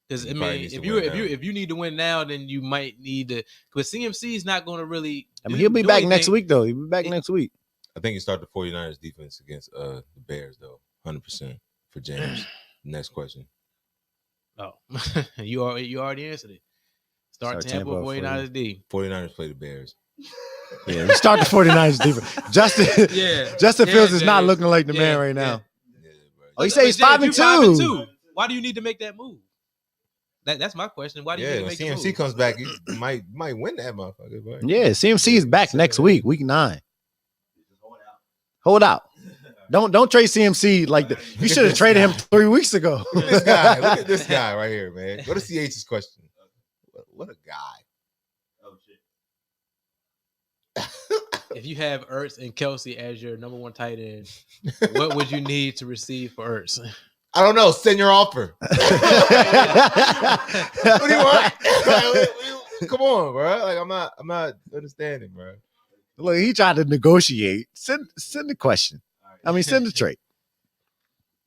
Because I He probably mean, needs if to you win if you now. if you need to win now, then you might need to. Because CMC is not going to really. I mean, he'll be do back anything. next week though. He'll be back next week. I think you start the 49ers defense against the Bears, though. 100% for James. Next question. Oh, you already answered it. Start Tampa 49ers D. 49ers play the Bears. Yeah, you start the 49ers defense. Justin Yeah, Fields is not James. looking like the Yeah, man right yeah. now. Yeah, bro. Oh, you say he's But 5 James, and you 2. Why do you need to make that move? That's my question. Why do you Yeah, need to when make the CMC move? comes back, he might win that motherfucker. But Yeah, CMC is back next week, week 9. Hold out. Don't trade CMC like that. You should have traded him 3 weeks ago. Look at this guy. Look at this guy right here, man. Go to CH's question. What a guy. If you have Ertz and Kelsey as your number 1 tight end, what would you need to receive for Ertz? I don't know. Send your offer. What do you want? Come on, bro. Like I'm not understanding, bro. Look, he tried to negotiate. Send the question. I mean, send the trade.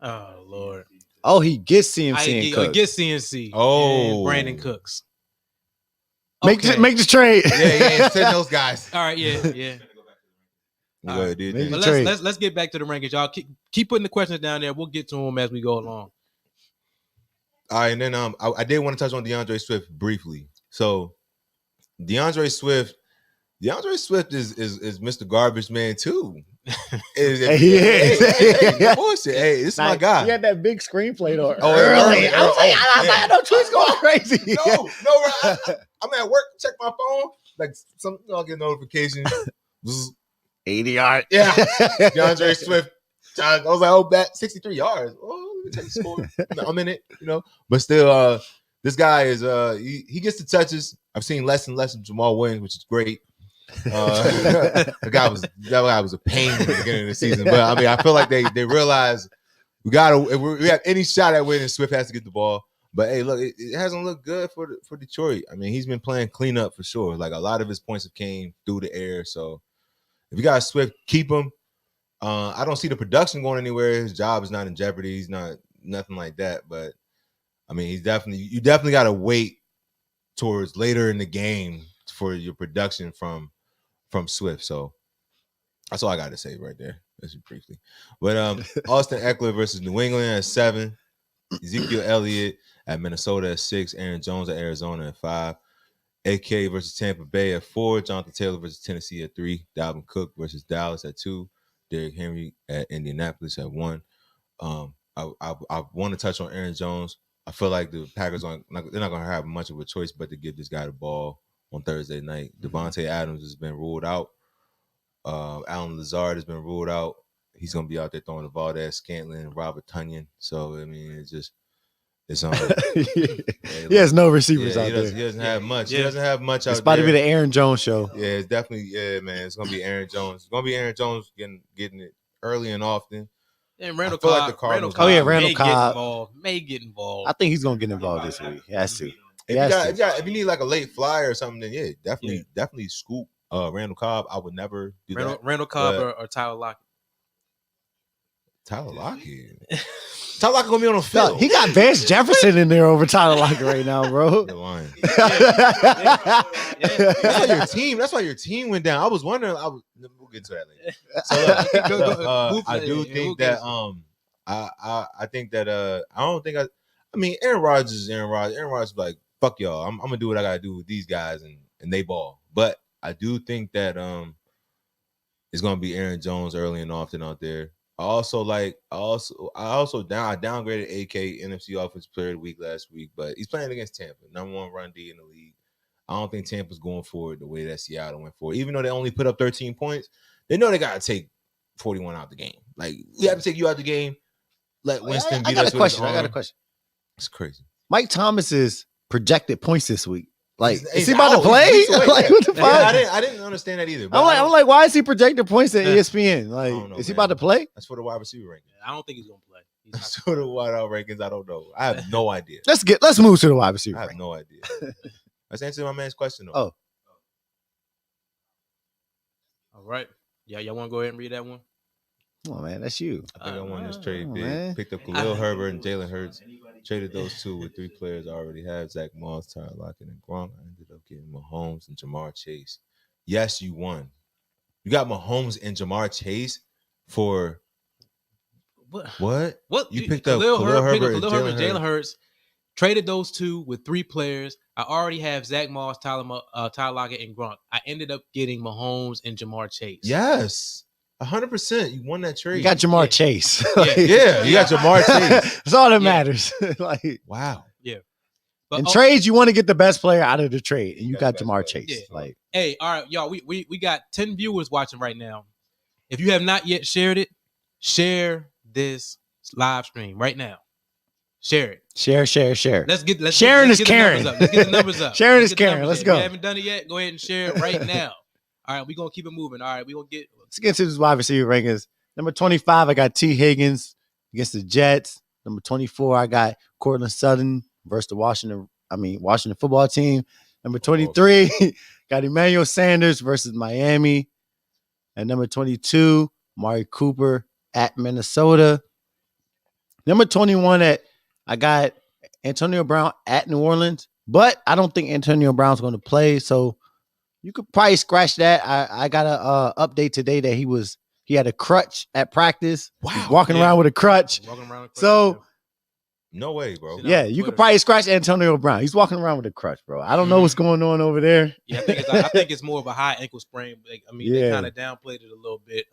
Oh Lord. Oh, he gets CMC and Cooks. Get CNC. Oh. and Brandon Cooks. Make the trade. Yeah. Send those guys. All right, yeah. Go ahead, dude. Make But the trade. let's get back to the rankings, y'all. Keep putting the questions down there. We'll get to them as we go along. All right, and then I did want to touch on Deandre Swift briefly. So Deandre Swift is Mr. Garbage Man too. He is. Hey, bullshit. Hey, this is my guy. He had that big screenplay though. Oh, early. early. I was like, I know tweets going crazy. No, I'm at work. Check my phone. Like I'll get notifications. 80 yards. Yeah, Deandre Swift. I was like, oh, bat 63 yards. Oh, let me check the score. I'm in it, But still, this guy is he gets the touches. I've seen less and less of Jamal Williams, which is great. That guy was a pain at the beginning of the season. But I mean, I feel like they realize we have any shot at winning, Swift has to get the ball. But hey, look, it hasn't looked good for Detroit. I mean, he's been playing cleanup for sure. Like a lot of his points have came through the air. So if you got Swift, keep him. I don't see the production going anywhere. His job is not in jeopardy. He's not nothing like that. But I mean, you definitely got to wait towards later in the game for your production from Swift. So that's all I got to say right there. Just briefly. But Austin Eckler versus New England at 7, Ezekiel Elliott at Minnesota at 6, Aaron Jones at Arizona at 5. AK versus Tampa Bay at 4, Jonathan Taylor versus Tennessee at 3, Dalvin Cook versus Dallas at 2, Derrick Henry at Indianapolis at 1. I want to touch on Aaron Jones. I feel like the Packers they're not going to have much of a choice but to give this guy the ball on Thursday night. Devontae Adams has been ruled out. Alan Lazard has been ruled out. He's going to be out there throwing the Valdez, Scantling, and Robert Tonyan. So I mean, it's on. He has no receivers out there. He doesn't have much. He doesn't have much out there. It's about to be the Aaron Jones show. Yeah, it's definitely, man. It's gonna be Aaron Jones. It's gonna be Aaron Jones getting it early and often. And Randall I feel like Cobb, the Cardinals- Cobb Oh, yeah, Randall may Cobb. get involved. I think he's gonna get involved this week. He has to. If you need like a late flyer or something, then yeah, definitely scoop Randall Cobb. I would never do that. Randall Cobb but- or Tyler Lockett. Tyler Lockett. Tyler Lockett gonna be on the field. He got Vance Jefferson in there over Tyler Lockett right now, bro. You're lying. That's why your team went down. I was wondering. We'll get to that later. So I do think that I think that I mean Aaron Rodgers is Aaron Rodgers. Aaron Rodgers is like, fuck y'all. I'm gonna do what I gotta do with these guys and they ball. But I do think that it's gonna be Aaron Jones early and often out there. I downgraded AK NFC Offensive Player of the Week last week, but he's playing against Tampa, number 1 run D in the league. I don't think Tampa's going forward the way that Seattle went forward. Even though they only put up 13 points, they know they gotta take 41 out the game. Like, we have to take you out the game. Let Winston beat us with his arm. I got a question. It's crazy. Mike Thomas's projected points this week. Like, He's is he about to play? Like, what the fuck? I didn't understand that either. I'm like, why is he projecting points at ESPN? Like, know, is he man. about to play? That's for the wide receiver rankings. I don't think he's gonna play. That's for the wide out rankings. I don't know. I have no idea. Let's move to the wide receiver. I have no idea. Let's answer my man's question though. Oh. All right. Yeah, y'all want to go ahead and read that one? Come on, man. That's you. I think I won this trade Oh, big. man. Picked up Khalil Herbert and Jalen Hurts. Traded those two with 3 players I already have: Zach Moss, Tyler Lockett, and Gronk. I ended up getting Mahomes and Jamar Chase. Yes, you won. You got Mahomes and Jamar Chase for what? What? You picked up Khalil Herbert and Jalen Hurts. Traded those two with 3 players. I already have Zach Moss, Tyler Lockett, and Gronk. I ended up getting Mahomes and Jamar Chase. Yes. 100%. You won that trade. You got Jamar Chase. Yeah, you got Jamar Chase. That's all that matters. Like, wow. Yeah. But in trades, you want to get the best player out of the trade, and you got Jamar Chase. Yeah. Like, hey, all right, y'all. We got 10 viewers watching right now. If you have not yet shared it, share this live stream right now. Share it. Share. Let's get Sharing is the caring. numbers up. Let's get the numbers up. Sharing Let's is get the caring. numbers Let's up. go. If you haven't done it yet, go ahead and share it right now. All right, we're gonna keep it moving. All right, let's get to this wide receiver rankings. Number 25, I got T. Higgins against the Jets. Number 24, I got Courtney Sutton versus the Washington football team. Number 23, got Emmanuel Sanders versus Miami. And number 22, Mari Cooper at Minnesota. Number 21, I got Antonio Brown at New Orleans, but I don't think Antonio Brown's going to play, so you could probably scratch that. I got a update today that he had a crutch at practice. Wow. He's walking around with a crutch. So no way, bro. Yeah, you could probably scratch Antonio Brown. He's walking around with a crutch, bro. I don't know what's going on over there. Yeah, I think it's more of a high ankle sprain. They kind of downplayed it a little bit,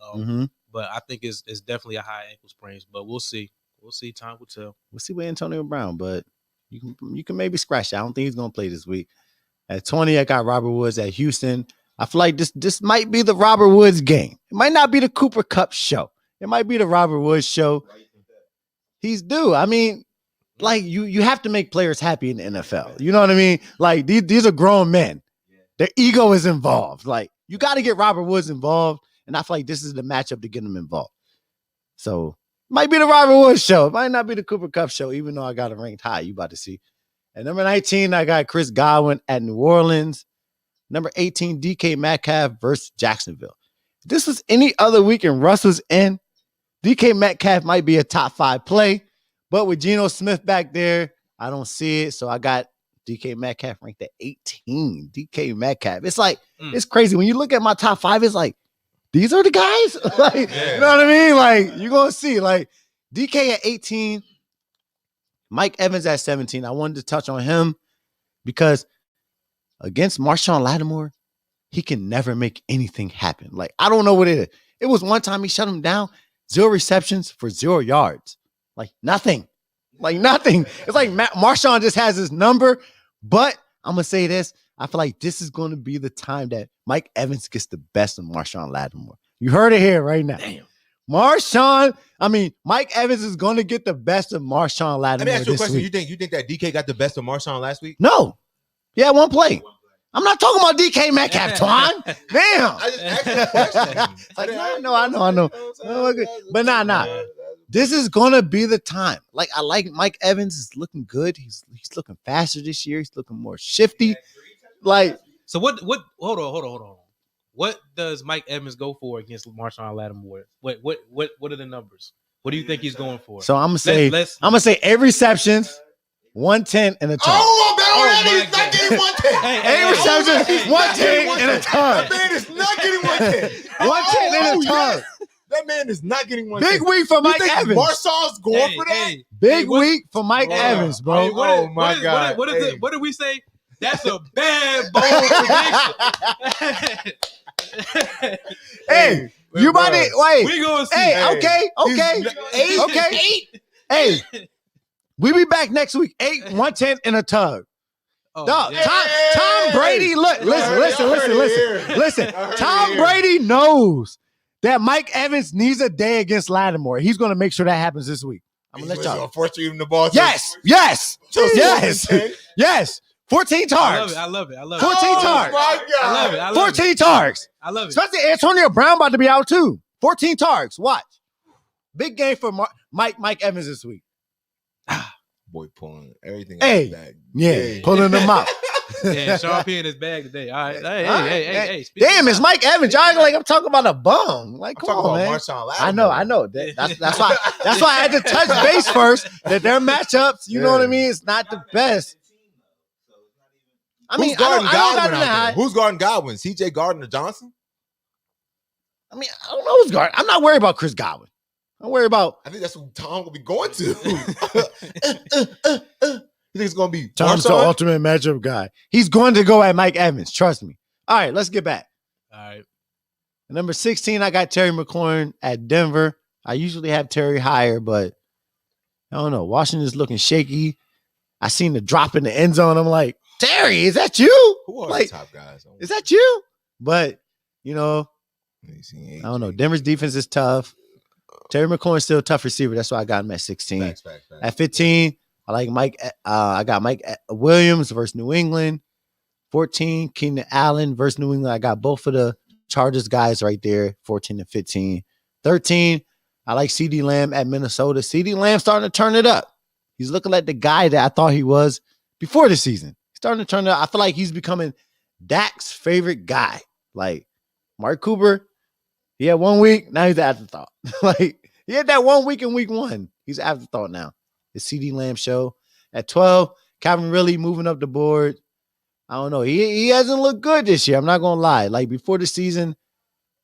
but I think it's definitely a high ankle sprain. But we'll see. We'll see. Time will tell. We'll see with Antonio Brown, but you can maybe scratch that. I don't think he's going to play this week. At 20, I got Robert Woods at Houston. I feel like this might be the Robert Woods game. It might not be the Cooper Kupp show. It might be the Robert Woods show. He's due. I mean, like you have to make players happy in the NFL. You know what I mean? Like these are grown men. Their ego is involved. Like you got to get Robert Woods involved, and I feel like this is the matchup to get him involved. So might be the Robert Woods show. It might not be the Cooper Kupp show, even though I got it ranked high. You about to see. At number 19, I got Chris Godwin at New Orleans. Number 18, DK Metcalf versus Jacksonville. If this was any other week and Russ was in, DK Metcalf might be a top 5 play. But with Geno Smith back there, I don't see it. So I got DK Metcalf ranked at 18. DK Metcalf. It's like, it's crazy. When you look at my top 5, it's like, these are the guys? Like, you know what I mean? Like, you're going to see. Like, DK at 18. Mike Evans at 17. I wanted to touch on him because against Marshawn Lattimore, he can never make anything happen. Like, I don't know what it is. It was one time he shut him down, 0 receptions for 0 yards. Like, nothing. Like, nothing. It's like Marshawn just has his number. But I'm going to say this. I feel like this is going to be the time that Mike Evans gets the best of Marshawn Lattimore. You heard it here right now. Damn. Mike Evans is going to get the best of Marshawn Lattimore. Let me ask you a question. Week. You think that DK got the best of Marshawn last week? No. Yeah, one play. I'm not talking about DK Metcalf, Twan. Damn. I just asked you a question. I know. But nah. This is gonna be the time. Like I like Mike Evans is looking good. He's looking faster this year. He's looking more shifty. Like So what? Hold on. What does Mike Evans go for against Marshawn Lattimore? What are the numbers? What do you think he's going for? so, I'm gonna say 8 receptions, 110 and a touch. He's not getting 110. 8 receptions, 110 and a touch. That man is not getting 110. 110 and a touch. That man is not getting 110. Big week for Mike think Evans. Marshall's going for that? Big week for Mike Evans, bro. God. What did we say? That's a bad bold prediction. Hey, you about to wait? We gonna see. Hey, okay. Hey, we be back next week. 8, 110 and a tug. Oh, Dog, yeah. Tom Brady. Look, listen. Tom Brady knows that Mike Evans needs a day against Lattimore. He's going to make sure that happens this week. I'm gonna let y'all. Force you the ball. Yes. 14 targets. I love it. 14 targets. My God. I love 14 targets. I love it. Especially Antonio Brown about to be out too. 14 targets. Watch. Big game for Mike Evans this week. Boy pulling everything Hey. out of Yeah, pulling them out. Yeah, Sean P in his bag today. All right. Hey. Damn, it's Mike Evans. Y'all acting like I'm talking about a bum. Like, come on, man. I know. That's why I had to touch base first. That their matchups, you know what I mean? It's not the best. I mean, who's guarding Godwin I don't out there? Who's guarding Godwin? C.J. Gardner Johnson? I mean, I don't know who's guarding. I'm not worried about Chris Godwin. I'm worried about. I think that's what Tom will be going to. You think it's going to be Tom's the ultimate matchup guy. He's going to go at Mike Evans. Trust me. All right, let's get back. All right. Number 16, I got Terry McLaurin at Denver. I usually have Terry higher, but I don't know. Washington's looking shaky. I seen the drop in the end zone. I'm like, Terry, is that you? Who are like, the top guys? Is that you? But, you know, I don't know. Denver's defense is tough. Terry McLaurin's still a tough receiver. That's why I got him at 16. Facts. At 15, I like Mike. I got Mike Williams versus New England. 14, Keenan Allen versus New England. I got both of the Chargers guys right there, 14 and 15. 13, I like CeeDee Lamb at Minnesota. CeeDee Lamb starting to turn it up. He's looking like the guy that I thought he was before the season. He's starting to turn it up. I feel like he's becoming Dak's favorite guy. Like Mark Cooper, he had 1 week. Now he's the afterthought. Like he had that 1 week in week 1. He's the afterthought now. The CeeDee Lamb show. At 12, Calvin Ridley moving up the board. I don't know. He hasn't looked good this year. I'm not going to lie. Like before the season,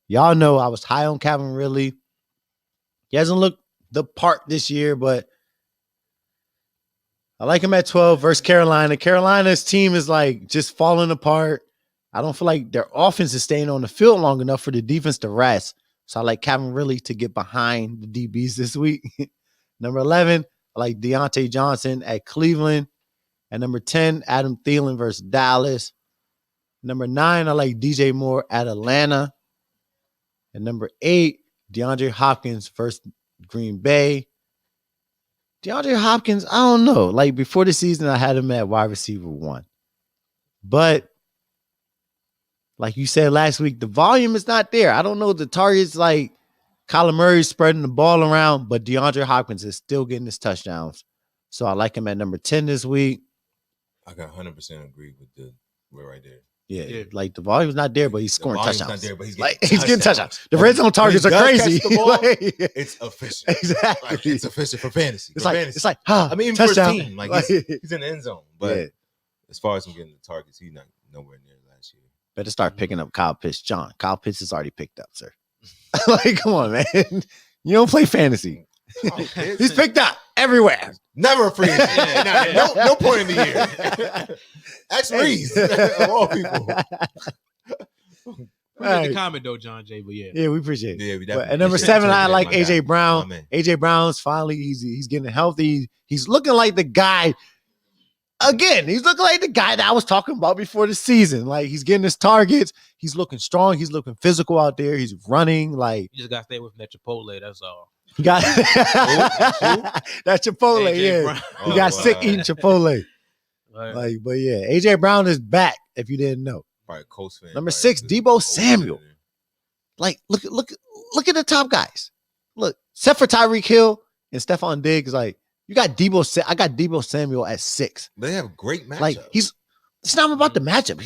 y'all know I was high on Calvin Ridley. He hasn't looked the part this year, but I like him at 12 versus Carolina. Carolina's team is like just falling apart. I don't feel like their offense is staying on the field long enough for the defense to rest. So I like Calvin Ridley to get behind the DBs this week. Number 11, I like Deontay Johnson at Cleveland. At number 10, Adam Thielen versus Dallas. Number 9, I like DJ Moore at Atlanta. And number 8, DeAndre Hopkins versus Green Bay. DeAndre Hopkins, I don't know. Like before the season, I had him at wide receiver 1. But like you said last week, the volume is not there. I don't know the targets. Like Colin Murray spreading the ball around, but DeAndre Hopkins is still getting his touchdowns. So I like him at number 10 this week. I got 100% agree with we're right there. Yeah, like the volume's not there, but he's scoring touchdowns. Not there, but he's getting touchdowns. The red zone targets are crazy. Like, it's efficient. Exactly. Like, it's efficient for fantasy. It's like, I mean, touchdown. For his team, like he's in the end zone. But as far as him getting the targets, he's not nowhere near last year. Better start picking up Kyle Pitts. John, Kyle Pitts is already picked up, sir. Like, come on, man. You don't play fantasy. He's picked up everywhere. Never a free agent. No point in the year. That's Reese of all people. Appreciate the comment though, John Jay. But yeah, we appreciate it. Yeah, we definitely. At number 7, I like AJ Brown. AJ Brown's finally he's getting healthy. He's looking like the guy. Again, he's looking like the guy that I was talking about before the season. Like he's getting his targets. He's looking strong. He's looking physical out there. He's running. Like you just gotta stay with that Chipotle. That's all. You got that Chipotle. AJ yeah, Brown. You got sick eating Chipotle. Like, but yeah, AJ Brown is back. If you didn't know, right? Coast fan. Number 6, Deebo Samuel. Like, look at the top guys. Look, except for Tyree Kill, and Stephon Diggs, like you got I got Debo Samuel at 6. They have great matchups. Like it's not about the matchup.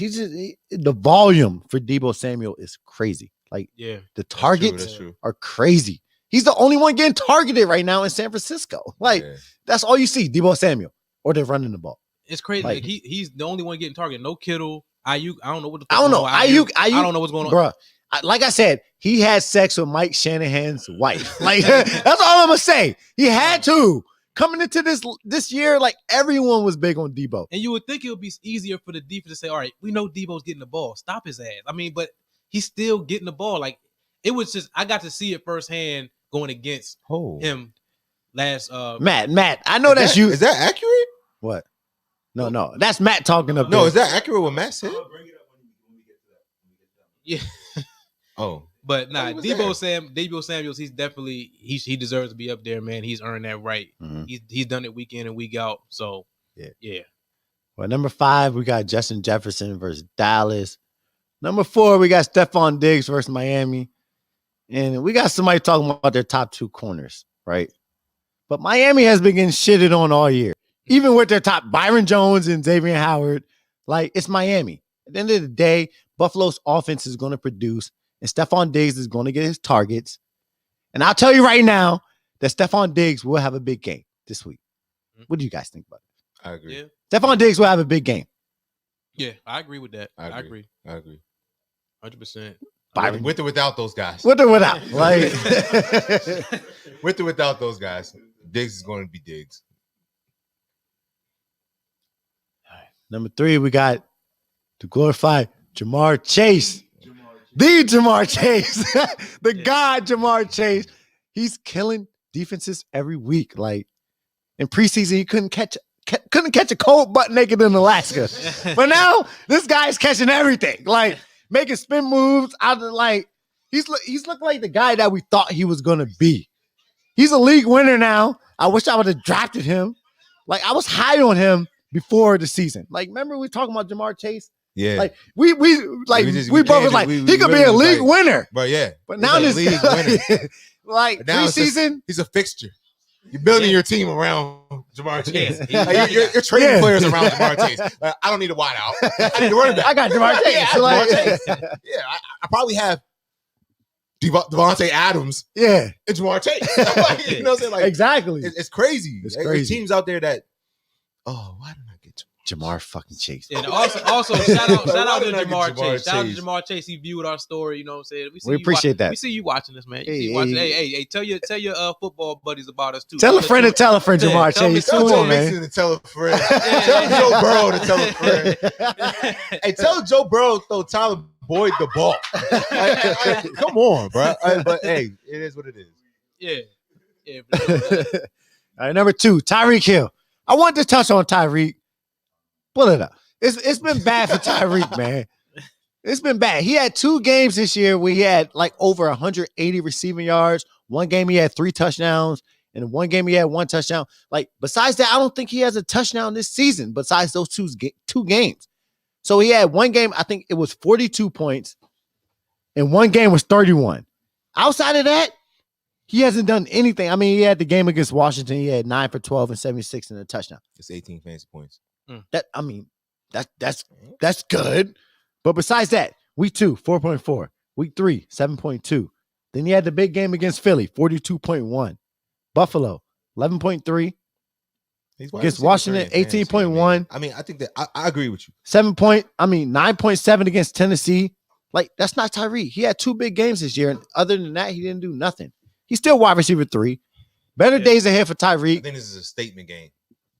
The volume for Debo Samuel is crazy. Like the targets are crazy. He's the only one getting targeted right now in San Francisco. Like that's all you see, Debo Samuel, or they're running the ball. It's crazy. Like he's the only one getting targeted. No Kittle, Ayuk. I don't know what the fuck I don't know. Ayuk. I don't know what's going on, bro. Like I said, he had sex with Mike Shanahan's wife. Like that's all I'm gonna say. He had to. Coming into this year, like everyone was big on Debo. And you would think it would be easier for the defense to say, all right, we know Debo's getting the ball. Stop his ass. I mean, but he's still getting the ball. Like it was just, I got to see it firsthand going against him last. Matt, I know that's you. Is that accurate? What? No. That's Matt talking up there. No, is that accurate what Matt said? Yeah. Oh. But nah, Debo Samuels, he's definitely he deserves to be up there, man. He's earned that right. Mm-hmm. He's done it week in and week out. So yeah. Well, number 5, we got Justin Jefferson versus Dallas. Number 4, we got Stephon Diggs versus Miami. And we got somebody talking about their top 2 corners, right? But Miami has been getting shitted on all year. Even with their top Byron Jones and Xavier Howard. Like, it's Miami. At the end of the day, Buffalo's offense is going to produce. And Stephon Diggs is going to get his targets. And I'll tell you right now that Stephon Diggs will have a big game this week. What do you guys think about it? I agree. Yeah. Stephon Diggs will have a big game. Yeah, I agree with that. I agree. 100%. Byron. With or without those guys. With or without. Like, with or without those guys. Diggs is going to be Diggs. All right. Number 3, we got the glorified Jamar Chase. The Jamar Chase, the God Jamar Chase. He's killing defenses every week. Like in preseason, he couldn't catch a cold butt naked in Alaska. But now this guy's catching everything. Like making spin moves out of like he's looked like the guy that we thought he was gonna be. He's a league winner now. I wish I would have drafted him. Like I was high on him before the season. Like remember we were talking about Jamar Chase? Yeah, like we both was like he could be a league winner, but but now this league winner, like preseason, he's a fixture. You're building your team around Jamar Chase. Like, you're trading players around Jamar Chase. Like, I don't need a wide out. I need a running back. I got Jamar Chase. I probably have Devontae Adams. Yeah, and Jamar Chase. Like, you know what I'm saying? Like exactly. It's crazy. It's crazy. There's teams out there that. Oh, why didn't I get Jamar fucking Chase? And also shout out to Jamar Chase. Shout out to Jamar Chase. He viewed our story. You know what I'm saying? We appreciate that. We see you watching this, man. Hey, tell your football buddies about us too. Tell a friend, Jamar Chase. Tell Joe Mixon to tell a friend. Tell Joe Burrow to tell a friend. Hey, tell Joe Burrow to throw Tyler Boyd the ball. Come on, bro. But hey, it is what it is. Yeah. All right, number 2, Tyree Kill. I wanted to touch on Tyreek. Pull it up. It's been bad for Tyreek, man. It's been bad. He had 2 games this year where he had like over 180 receiving yards. One game he had 3 touchdowns, and one game he had 1 touchdown. Like besides that, I don't think he has a touchdown this season. Besides those 2 games, so he had one game. I think it was 42 points, and one game was 31. Outside of that, he hasn't done anything. I mean, he had the game against Washington. He had 9 for 12 and 76 and a touchdown. It's 18 fantasy points. That's good. But besides that, week 2, 4.4. Week 3, 7.2. Then he had the big game against Philly, 42.1. Buffalo, 11.3. Against Washington, 18.1. I mean, I think that I agree with you. 9.7 against Tennessee. Like, that's not Tyree. He had 2 big games this year. And other than that, he didn't do nothing. He's still wide receiver 3. Better days ahead for Tyreek. I think this is a statement game.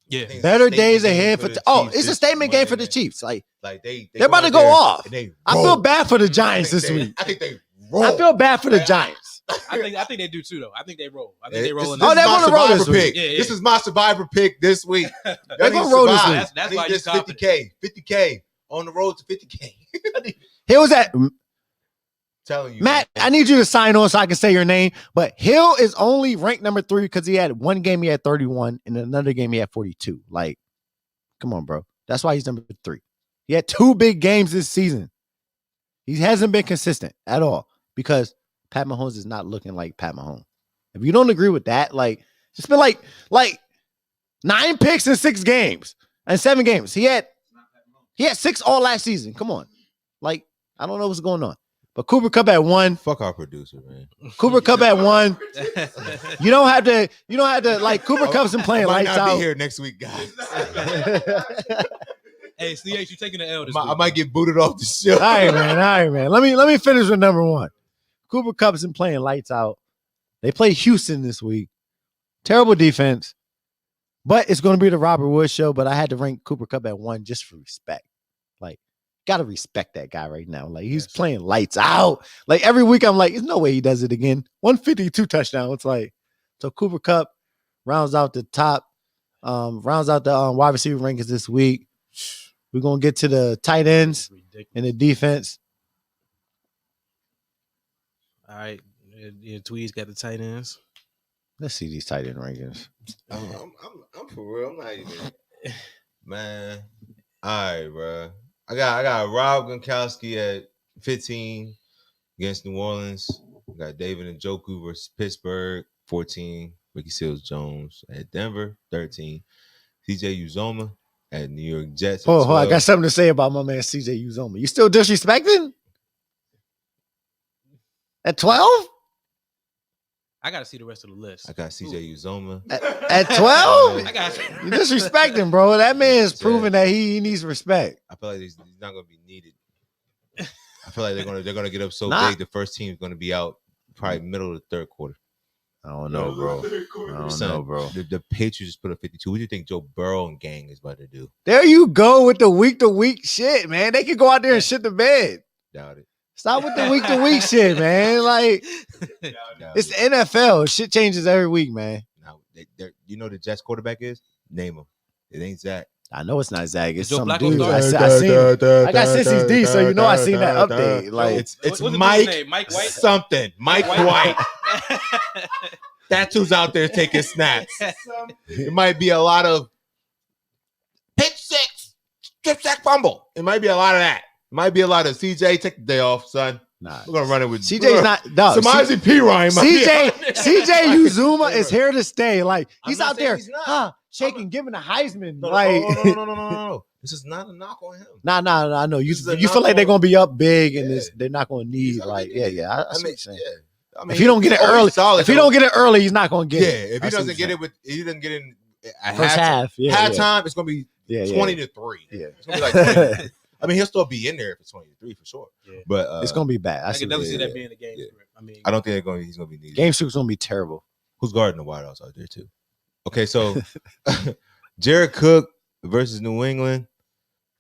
Yeah. Better days ahead for it's a statement game for the Chiefs. Like they're about to go off. I feel bad for the Giants this week. I think they roll. I feel bad for the Giants. I think they do too, though. I think they roll. I think they roll. They're going to roll this week. This is my survivor pick this week. They're going to roll this week. That's why you 50K on the road to 50K. Here was that. Telling you, Matt, I need you to sign on so I can say your name. But Hill is only ranked number 3 because he had one game he had 31 and another game he had 42. Like, come on, bro. That's why he's number 3. He had 2 big games this season. He hasn't been consistent at all because Pat Mahomes is not looking like Pat Mahomes. If you don't agree with that, like, It's been like 9 picks in 6 games and 7 games. He had 6 all last season. Come on. Like, I don't know what's going on. But Cooper Kupp at 1. Fuck our producer, man. Cooper Kupp at 1. You don't have to like Cooper Kupp's been playing lights I might not out. be here next week, guys. Hey, CH, you taking the L this I week. might get booted off the show. All right, man. Let me finish with number 1. Cooper Kupp's been playing lights out. They play Houston this week. Terrible defense. But it's going to be the Robert Woods show, but I had to rank Cooper Kupp at 1 just for respect. Like, got to respect that guy right now. Like, he's playing lights out. Like, every week I'm like, there's no way he does it again. 152 touchdown. It's like, so Cooper Kupp rounds out the top, rounds out the wide receiver rankings this week. We're going to get to the tight ends and the defense. All right. Yeah, Tweed's got the tight ends. Let's see these tight end rankings. I'm for real. I'm not even. Man. All right, bro. I got Rob Gronkowski at 15 against New Orleans. I got David Njoku versus Pittsburgh, 14. Ricky Seals-Jones at Denver, 13. CJ Uzomah at New York Jets. Hold on, I got something to say about my man CJ Uzomah. You still disrespecting? At 12? I got to see the rest of the list. I got CJ Uzomah. At 12? I got You disrespecting, bro. That man is proving that he needs respect. I feel like he's not going to be needed. I feel like they're gonna get up so Nah. big. The first team is going to be out probably middle of the third quarter. I don't know, bro. The Patriots just put up 52. What do you think Joe Burrow and gang is about to do? There you go with the week-to-week shit, man. They could go out there and shit the bed. Doubt it. Stop with the week-to-week shit, man. Like, Doubt it's it. the NFL. Shit changes every week, man. Now, you know the Jets quarterback is? Name him. It ain't Zach. I know it's not Zach. It's Joe some Flacco dude. I started? seen it. I got Cincy's D, so you know I seen that update. Like, It's What's the dude's Mike, name? Mike White? something. Mike White. That's who's out there taking snaps. It might be a lot of pick six, strip sack fumble. It might be a lot of that. It might be a lot of CJ, take the day off, son. nah. We're gonna run it with CJ's not. Dog, Samaje Perine. CJ Uzomah is here to stay. Like, he's I'm not out there, saying he's not. shaking, giving the Heisman. No, Like, no. This is not a knock on him. nah. I know you. This is a You feel like knock they're on- gonna be up big, and Yeah. they're not gonna need He's not like, gonna yeah. I see what you're saying. yeah. I mean, If he don't get it he's early, solid, if he though. don't get it early, he's not gonna get Yeah, it. if he doesn't get it he doesn't get in at First half, yeah, halftime, it's gonna be yeah. 20-3. Yeah. It's gonna be like 20. I mean, he'll still be in there if it's 23 for sure. Yeah. But It's gonna be bad. I can definitely see yeah, that being the game yeah. script. I mean, I don't think he's gonna be needed. Game script's gonna be terrible. Who's guarding the wideouts out there too? Okay, so Jared Cook versus New England,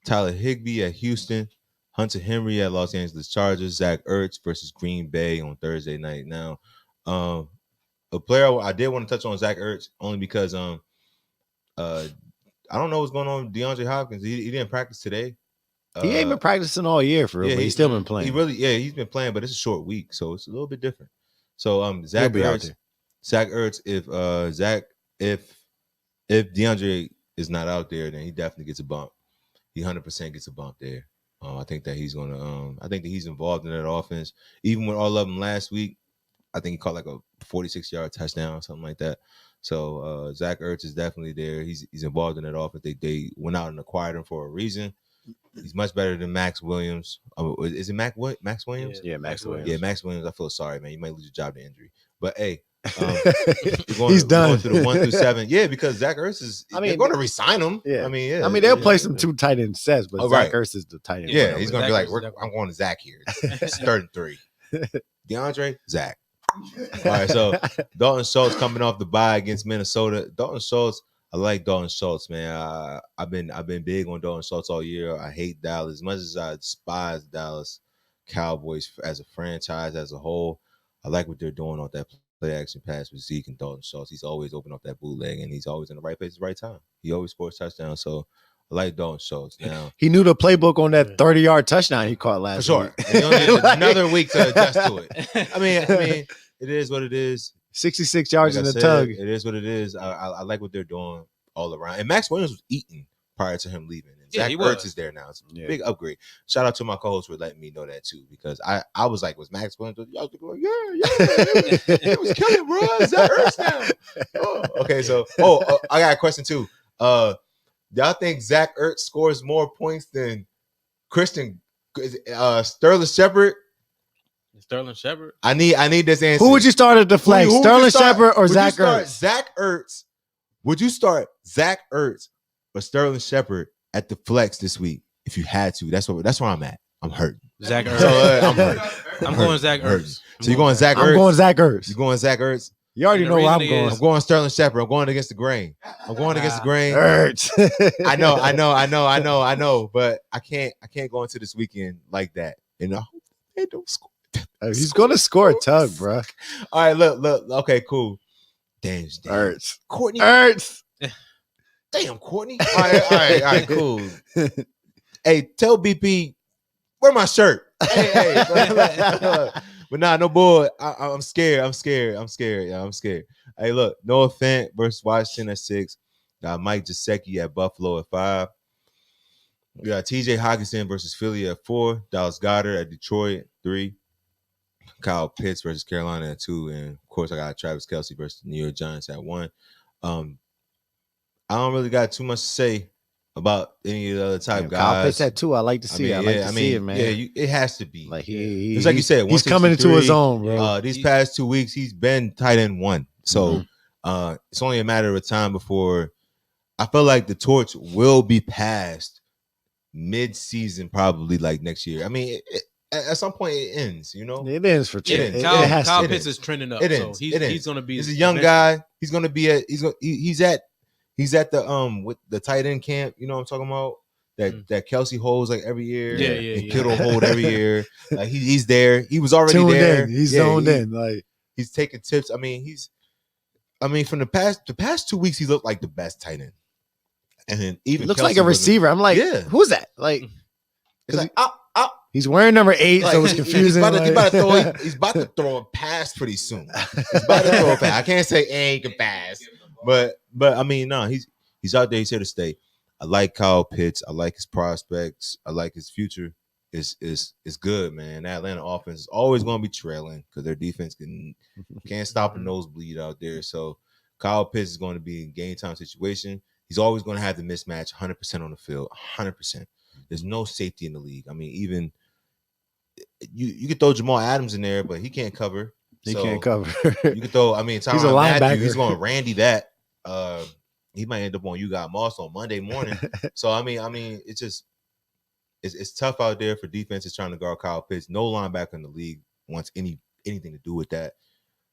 Tyler Higbee at Houston, Hunter Henry at Los Angeles Chargers, Zach Ertz versus Green Bay on Thursday night. Now, a player I did want to touch on Zach Ertz only because I don't know what's going on with Deandre Hopkins. He didn't practice today. He ain't been practicing all year for real, yeah, but he's still been playing. He's been playing, but it's a short week, so it's a little bit different. So Zach He'll be out Ertz, there. Zach Ertz, if DeAndre is not out there, then he definitely gets a bump. He 100% gets a bump there. I think that he's gonna. I think that he's involved in that offense. Even with all of them last week, I think he caught like a 46-yard touchdown, something like that. So Zach Ertz is definitely there. He's involved in that offense. They went out and acquired him for a reason. He's much better than Max Williams. Is it Max Williams? Yeah, Max Williams. Yeah, Max Williams. I feel sorry, man. You might lose your job to injury. But hey, He's done. Going to the 1 through 7. Yeah, because Zach Ertz is. I mean, they're going to resign him. Yeah. I mean, they'll play some 2 tight end sets, but Oh, Zach right. Ertz is the tight end. Yeah, whatever. he's going to be Zach like, Ertz is I'm going to Zach here. It's 3rd and 3. DeAndre, Zach. All right, so Dalton Schultz coming off the bye against Minnesota. Dalton Schultz, I like Dalton Schultz, man. I've been big on Dalton Schultz all year. I hate Dallas as much as I despise Dallas Cowboys as a franchise as a whole. I like what they're doing on that play action pass with Zeke and Dalton Schultz. He's always open up that bootleg, and he's always in the right place at the right time. He always scores touchdowns. So I like Dalton Schultz now. He knew the playbook on that 30-yard touchdown he caught last For sure. week. And he only has another week to adjust to it. I mean, it is what it is. 66 yards Like in I the said, tug. It is what it is. I like what they're doing all around. And Max Williams was eating prior to him leaving. And Yeah, Zach he Ertz was. is there now. It's a Yeah. big upgrade. Shout out to my co-host for letting me know that too, because I was like, was Max going to? I was like, yeah, it was killing, bro. Zach Ertz now. Oh, okay, so I got a question too. Y'all think Zach Ertz scores more points than Sterling Shepard? Sterling Shepard. I need this answer. Who would you start at the flex? Who would Sterling you start? Shepard or Would you Zach start Ertz? Zach Ertz. Would you start Zach Ertz or Sterling Shepard at the flex this week if you had to? That's where I'm at. I'm hurt. Zach Ertz. So, I'm hurt. I'm going Zach Ertz. So you going Zach Ertz? I'm going Zach Ertz. You going Zach Ertz? You already And the know where I'm reason going. I'm going Sterling Shepard. I'm going against the grain. I'm going against the grain. Ertz. I know, but I can't go into this weekend like that. You know, they don't score. He's going to score a tug, bro. All right, look. Okay, cool. Damn. Ertz. Courtney. Ertz. Damn, Courtney. All right, cool. Hey, tell BP, where my shirt? Hey. But nah, no boy. I'm scared. Yeah, I'm scared. Hey, look, Noah Fant versus Washington at 6. Got Mike Gesicki at Buffalo at 5. We got TJ Hockenson versus Philly at 4. Dallas Goedert at Detroit at 3. Kyle Pitts versus Carolina at 2. And of course, I got Travis Kelce versus the New York Giants at 1. I don't really got too much to say about any of the other type guys. Kyle Pitts at 2. I like to see it. I like to see it, man. Yeah, it has to be. Like it's like you said, he's coming into his own, bro. These past 2 weeks, he's been tight end 1. So it's only a matter of time before I feel like the torch will be passed mid-season, probably like next year. I mean, at some point it ends, you know? It ends for sure. It ends. Kyle Pitts is trending up. It So ends. he's going to be. He's a young guy. He's going to be at. He's at the with the tight end camp. You know what I'm talking about? That Kelce holds like every year. Yeah. And Kittle hold every year. Like he's there. He was already Tuned there. in. He's zoned in. Like he's taking tips. I mean, from the past 2 weeks, he looked like the best tight end. And then even looks Kelce like a receiver. I'm like, who's that? Like, it's like he's wearing number 8, like, so it's confusing. He's about to throw a pass pretty soon. He's about to throw a pass. I can't say he can pass, but I mean, no, he's out there. He's here to stay. I like Kyle Pitts. I like his prospects. I like his future. Is good, man. That Atlanta offense is always going to be trailing because their defense can't stop a nosebleed out there. So Kyle Pitts is going to be in game time situation. He's always going to have the mismatch 100% on the field, 100%. There's no safety in the league. I mean, even you could throw Jamal Adams in there, but he can't cover. He can't cover. You could throw. I mean, he's a linebacker. Matthew, he's going to Randy that. He might end up on You Got Moss on Monday morning. So I mean, it's just it's tough out there for defenses trying to guard Kyle Pitts. No linebacker in the league wants anything to do with that.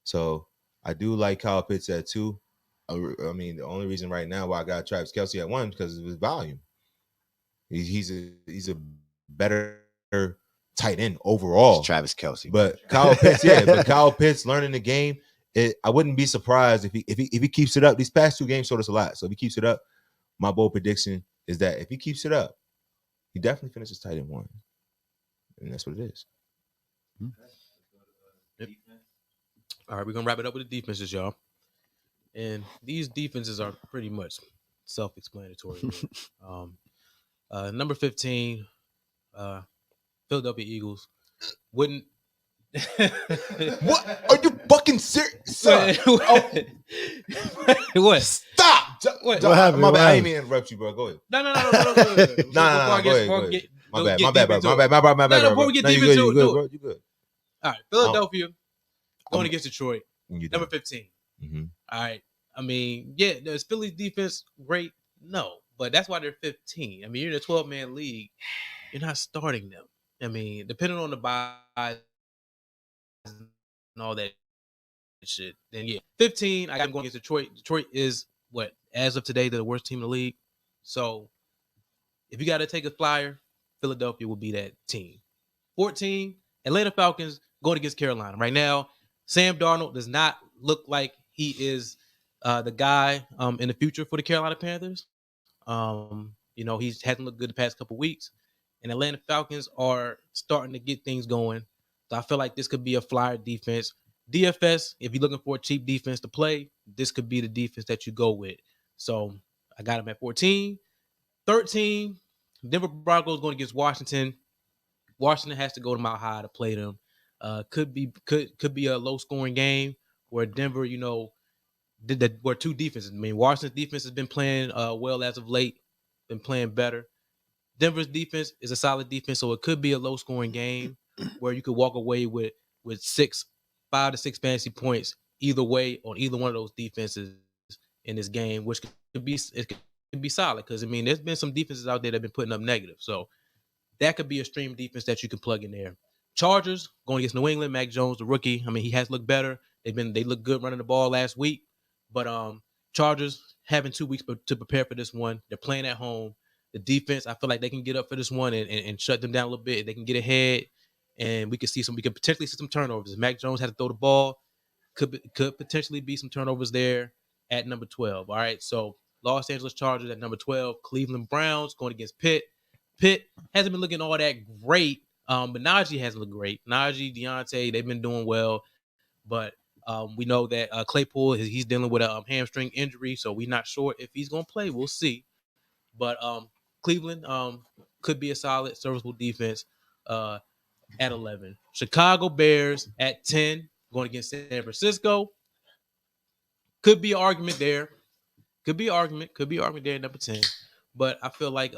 So I do like Kyle Pitts at 2. I mean, the only reason right now why I got Travis Kelce at 1 because of his volume. He's a better tight end overall. It's Travis Kelce, but Kyle Pitts, but Kyle Pitts learning the game. I wouldn't be surprised if he keeps it up. These past 2 games showed us a lot. So if he keeps it up, my bold prediction is that if he keeps it up, he definitely finishes tight end 1, and that's what it is. Yep. All right, we're gonna wrap it up with the defenses, y'all. And these defenses are pretty much self-explanatory. Number 15, Philadelphia Eagles wouldn't. What are you fucking serious? What? Stop! What happened? My bad. I didn't mean to interrupt you, bro. Go ahead. No. Go ahead. My bad, bro. Before we get deep into it, bro. You good? All right, Philadelphia going against Detroit. Number 15. Mm-hmm. All right. I mean, yeah, is Philly's defense great? No, but that's why they're 15. I mean, you're in a 12-man league. You're not starting them. I mean, depending on the buys and all that shit, then yeah. 15, I got them going against Detroit. Detroit is, what, as of today, they're the worst team in the league. So if you got to take a flyer, Philadelphia will be that team. 14, Atlanta Falcons going against Carolina. Right now, Sam Darnold does not look like he is the guy in the future for the Carolina Panthers. He hasn't looked good the past couple weeks. And Atlanta Falcons are starting to get things going. So I feel like this could be a flyer defense. DFS, if you're looking for a cheap defense to play, this could be the defense that you go with. So I got him at 14. 13, Denver Broncos going against Washington. Washington has to go to Mile High to play them. Could be a low scoring game where Denver, where two defenses. I mean, Washington's defense has been playing well as of late, been playing better. Denver's defense is a solid defense, so it could be a low scoring game where you could walk away with 5 to 6 fantasy points either way on either one of those defenses in this game, which could be solid because I mean there's been some defenses out there that have been putting up negative, so that could be a stream defense that you can plug in there. Chargers going against New England. Mac Jones, the rookie. I mean, he has looked better. They looked good running the ball last week, but Chargers having 2 weeks to prepare for this one. They're playing at home. The defense, I feel like they can get up for this one and shut them down a little bit. They can get ahead, and we could potentially see some turnovers. Mac Jones had to throw the ball. Could potentially be some turnovers there at number 12. All right, so Los Angeles Chargers at number 12. Cleveland Browns going against Pitt. Pitt hasn't been looking all that great, but Najee hasn't looked great. Najee, Deontay, they've been doing well, but we know that Claypool, he's dealing with a hamstring injury, so we're not sure if he's going to play. We'll see. But Cleveland could be a solid, serviceable defense at 11. Chicago Bears at 10, going against San Francisco. Could be an argument there. Could be argument there at number 10. But I feel like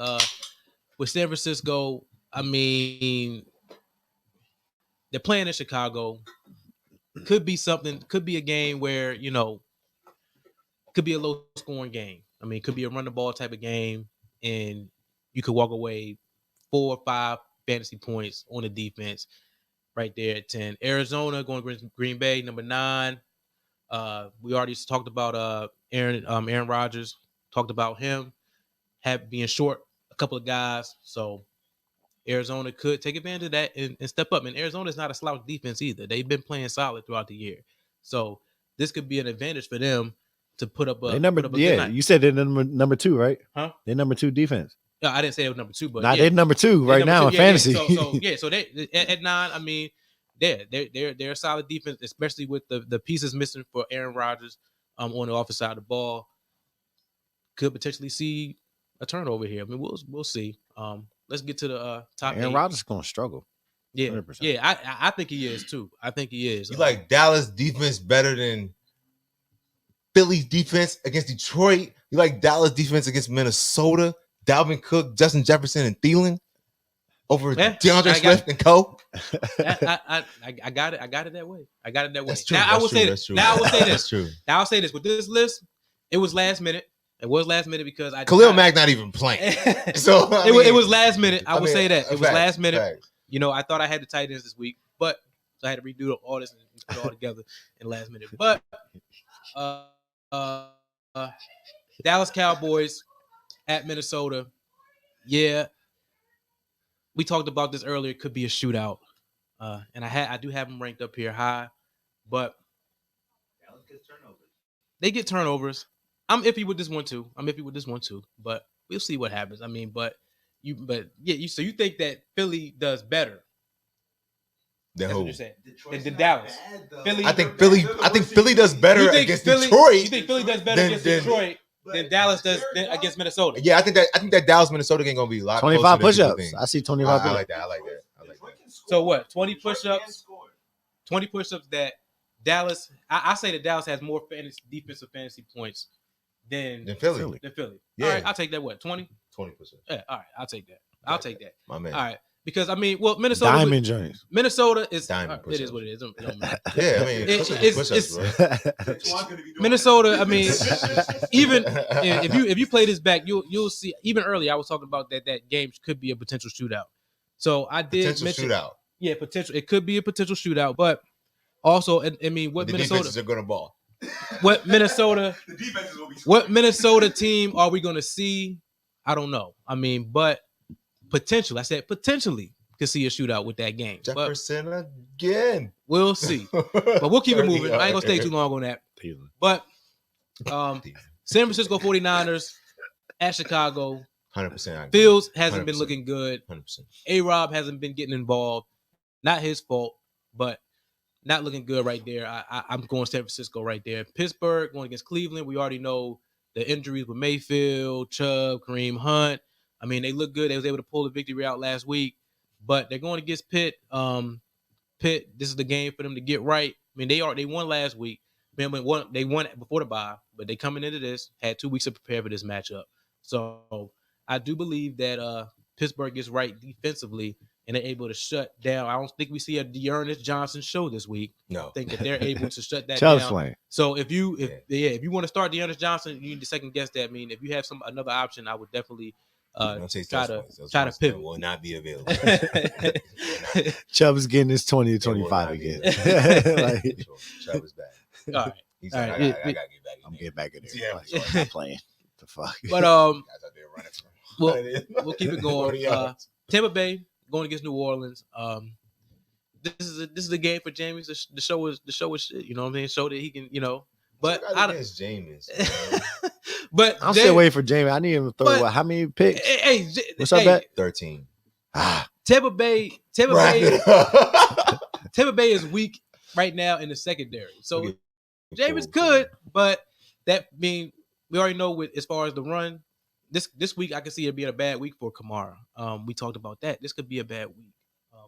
with San Francisco, I mean, they're playing in Chicago. Could be a game where, could be a low-scoring game. I mean, it could be a run-the-ball type of game, and you could walk away 4 or 5 fantasy points on the defense right there at 10. Arizona going to Green Bay, number 9. We already talked about Aaron Rodgers, talked about him being short a couple of guys, so Arizona could take advantage of that and step up. And Arizona's not a slouch defense either. They've been playing solid throughout the year, so this could be an advantage for them to put up a good night. You said they're number 2, right? Huh? They're number 2 defense. No, I didn't say they were number 2, but they're number 2 right now in fantasy. So they at 9. I mean, they're a solid defense, especially with the pieces missing for Aaron Rodgers on the offensive side of the ball. Could potentially see a turnover here. I mean, we'll see. Let's get to the top. Aaron Rodgers is going to struggle. Yeah, 100%. yeah. I think he is too. I think he is. You like Dallas defense better than Philly's defense against Detroit? You like Dallas defense against Minnesota? Dalvin Cook, Justin Jefferson, and Thielen over DeAndre Swift and co. I got it. I got it that way. That's true. Now I will say this. Now I will say this. That's true. Now I'll say this. With this list, it was last minute. It was last minute because Khalil Mack not even playing. So it was last minute. I will say that it was last minute. Facts. I thought I had the tight ends this week, but so I had to redo all this and put it all together in last minute. But Dallas Cowboys at Minnesota. Yeah, we talked about this earlier. It could be a shootout, and I do have them ranked up here high, but Dallas gets turnovers. They get turnovers. I'm iffy with this one too. But we'll see what happens. I mean, so you think that Philly does better? That's what you're saying. Than Dallas. I think Philly does better against Detroit. You think Philly does better against Detroit than Dallas does against Minnesota? Yeah, I think that Dallas Minnesota game gonna be a lot. 25 push-ups. I see 25. I like that. So what? 20 push-ups. 20 push-ups that Dallas. I say that Dallas has more defensive fantasy points than Philly. Yeah. All right, I'll take that. What? 20? 20%. Yeah. All right, I'll take that. I'll take that. My man. All right. Because I mean, well, Minnesota. Diamond joints. Minnesota is. Diamond it is what it is. It don't matter. Yeah, I mean, it's Minnesota. I mean, even if you play this back, you'll see. Even early, I was talking about that game could be a potential shootout. So I did potential mention shootout. Yeah, potential. It could be a potential shootout, but also, I mean, what the Minnesota defenses are going to ball. What Minnesota? What Minnesota team are we going to see? I don't know. I mean, but potentially, I said potentially could see a shootout with that game. Jefferson again. We'll see. But we'll keep it moving. I ain't gonna stay too long on that. But San Francisco 49ers at Chicago. 100%. Fields hasn't been looking good. 100%. A-Rob hasn't been getting involved. Not his fault, but not looking good right there. I'm going San Francisco right there. Pittsburgh going against Cleveland. We already know the injuries with Mayfield, Chubb, Kareem Hunt. I mean, they look good. They was able to pull the victory out last week, but they're going against Pitt. Pitt, this is the game for them to get right. I mean, they won last week. They won before the bye, but they coming into this, had 2 weeks to prepare for this matchup. So I do believe that Pittsburgh gets right defensively, and they're able to shut down. I don't think we see a Dearness Johnson show this week. No. I think that they're able to shut that Chubb's down. playing. So if you want to start Dearness Johnson, you need to second guess that. I mean, if you have another option, I would definitely try to pivot. Will not be available. Chubb's getting his 20 to 25 again. Chubb is back. All right. He's All like, right. I gotta get back in I'm there. getting back in there. Yeah, Like, I'm not playing. The fuck. But Guys out there running from we'll keep it going. 40 yards. Tampa Bay going against New Orleans. This is a game for James. The show is shit. You know what I mean? Show that he can. But against James. But I'm still waiting for Jamie. I need him to throw how many picks? What's up, Bet? 13. Tampa Bay is weak right now in the secondary. So James could, but that mean we already know as far as the run. This week I can see it being a bad week for Kamara. We talked about that. This could be a bad week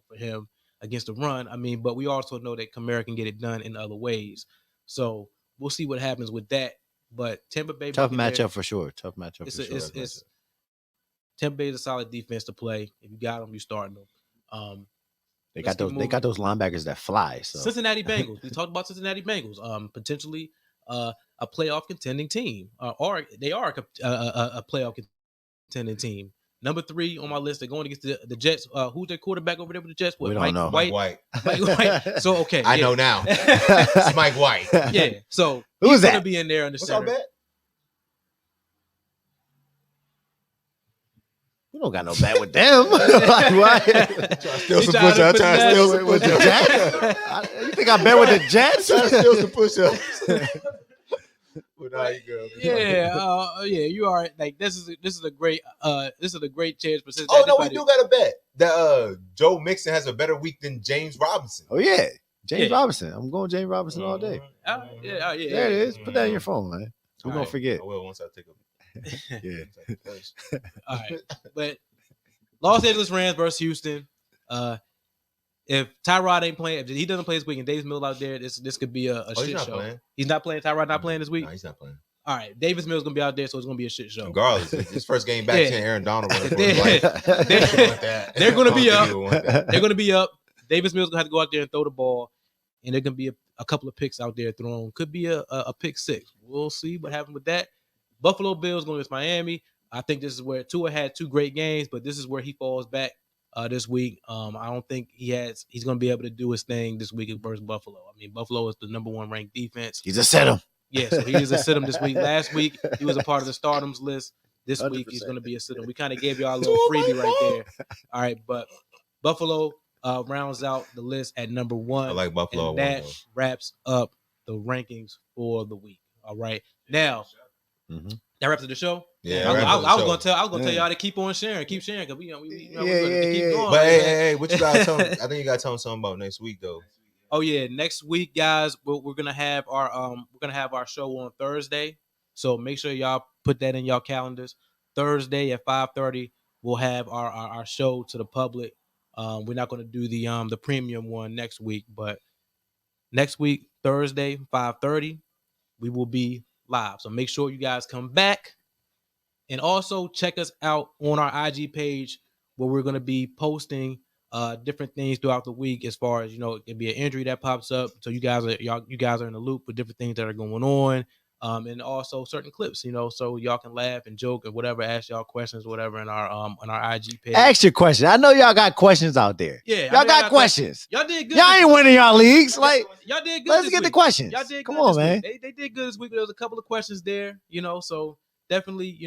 for him against the run. I mean, but we also know that Kamara can get it done in other ways. So we'll see what happens with that. But Tampa Bay tough matchup for sure. Tough matchup it's for sure. It's Tampa Bay is a solid defense to play. If you got them, you starting them. They got those linebackers that fly. So Cincinnati Bengals. We talked about Cincinnati Bengals. Potentially a playoff contending team, or they are a playoff contending team. Number 3 on my list. They're going against the Jets. Who's their quarterback over there with the Jets? We don't know. Mike White. Mike White. So okay, I know now. It's Mike White. Yeah. So who's he's that? Gonna be in there in the center. What's up, Bet? We don't got no bet with them. Like what? Steal some push-ups. Trying to steal some With the push-ups. Jets? You think I bet with the Jets? Trying to steal some push-ups. Well, now you go. Yeah, you are like this is a great chance for Cincinnati. Oh no, we do got a bet that Joe Mixon has a better week than James Robinson. Oh yeah, James Robinson. I'm going James Robinson all day. Yeah. There it is. Put that in your phone, man. We're gonna forget. I will once I take a. Yeah. All right, but Los Angeles Rams versus Houston. If Tyrod ain't playing, if he doesn't play this week, and Davis Mills out there, this could be a shit show. Playing. He's not playing. Tyrod not playing this week. No, he's not playing. All right, Davis Mills gonna be out there, so it's gonna be a shit show. Regardless, his first game back, seeing Aaron Donald running for his life. They're gonna be up. They're gonna be up. Davis Mills gonna have to go out there and throw the ball, and there gonna be a couple of picks out there thrown. Could be a pick 6. We'll see what happens with that. Buffalo Bills going against Miami. I think this is where Tua had 2 great games, but this is where he falls back this week. I don't think he's going to be able to do his thing this week versus Buffalo. I mean, Buffalo is the number 1 ranked defense. He's a sit-em. Yeah, so he is a sit-em this week. Last week, he was a part of the stardoms list. This 100%. week, he's going to be a sit-em. We kind of gave y'all a little freebie right there. All right, but Buffalo rounds out the list at number 1. I like Buffalo. And that wraps up the rankings for the week. All right. Now, that wraps up the show. Yeah, I was gonna tell y'all to keep on sharing, keep sharing, because we keep going. But hey, what you gotta tell them? I think you gotta tell them something about next week though. Oh yeah, next week, guys, we're gonna have our show on Thursday. So make sure y'all put that in y'all calendars. Thursday at 5:30, we'll have our show to the public. We're not gonna do the premium one next week, but next week, Thursday, 5:30, we will be live. So make sure you guys come back. And also check us out on our IG page where we're going to be posting different things throughout the week as far as, it could be an injury that pops up. So you guys are in the loop with different things that are going on. And also certain clips, so y'all can laugh and joke or whatever, ask y'all questions, whatever, in our IG page. Ask your question. I know y'all got questions out there. Yeah. Y'all got questions. Y'all did good. Y'all ain't winning y'all leagues. Like, y'all did good. Let's get the questions. Y'all did good. Come on, man. They did good this week. There was a couple of questions there, so definitely,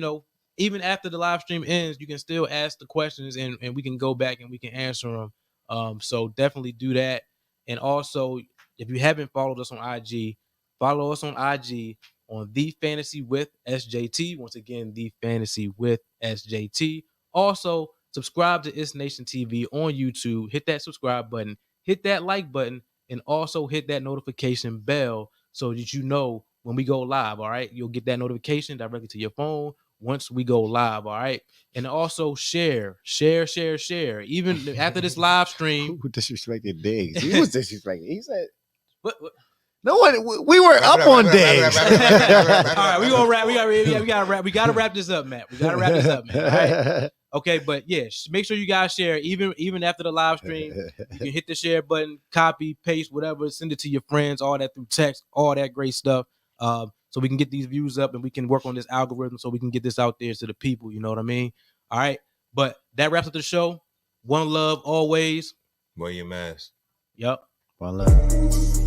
even after the live stream ends, you can still ask the questions and we can go back and we can answer them. So definitely do that. And also, if you haven't followed us on IG, follow us on IG on The Fantasy with SJT. Once again, The Fantasy with SJT. Also, subscribe to ItsNation TV on YouTube. Hit that subscribe button. Hit that like button. And also hit that notification bell so that you know when we go live, all right? You'll get that notification directly to your phone once we go live. All right. And also share. Even after this live stream. Who disrespected Diggs? He was disrespected. He said, What? no one. We were up on Diggs. All right, we gonna wrap. We gotta wrap. We gotta wrap this up, Matt. We gotta wrap this up, man. All right? Okay, but yeah, make sure you guys share. Even after the live stream, you can hit the share button, copy, paste, whatever, send it to your friends, all that through text, all that great stuff. So we can get these views up and we can work on this algorithm so we can get this out there to the people. You know what I mean? All right. But that wraps up the show. One love always. Wear your mask. Yep. One love.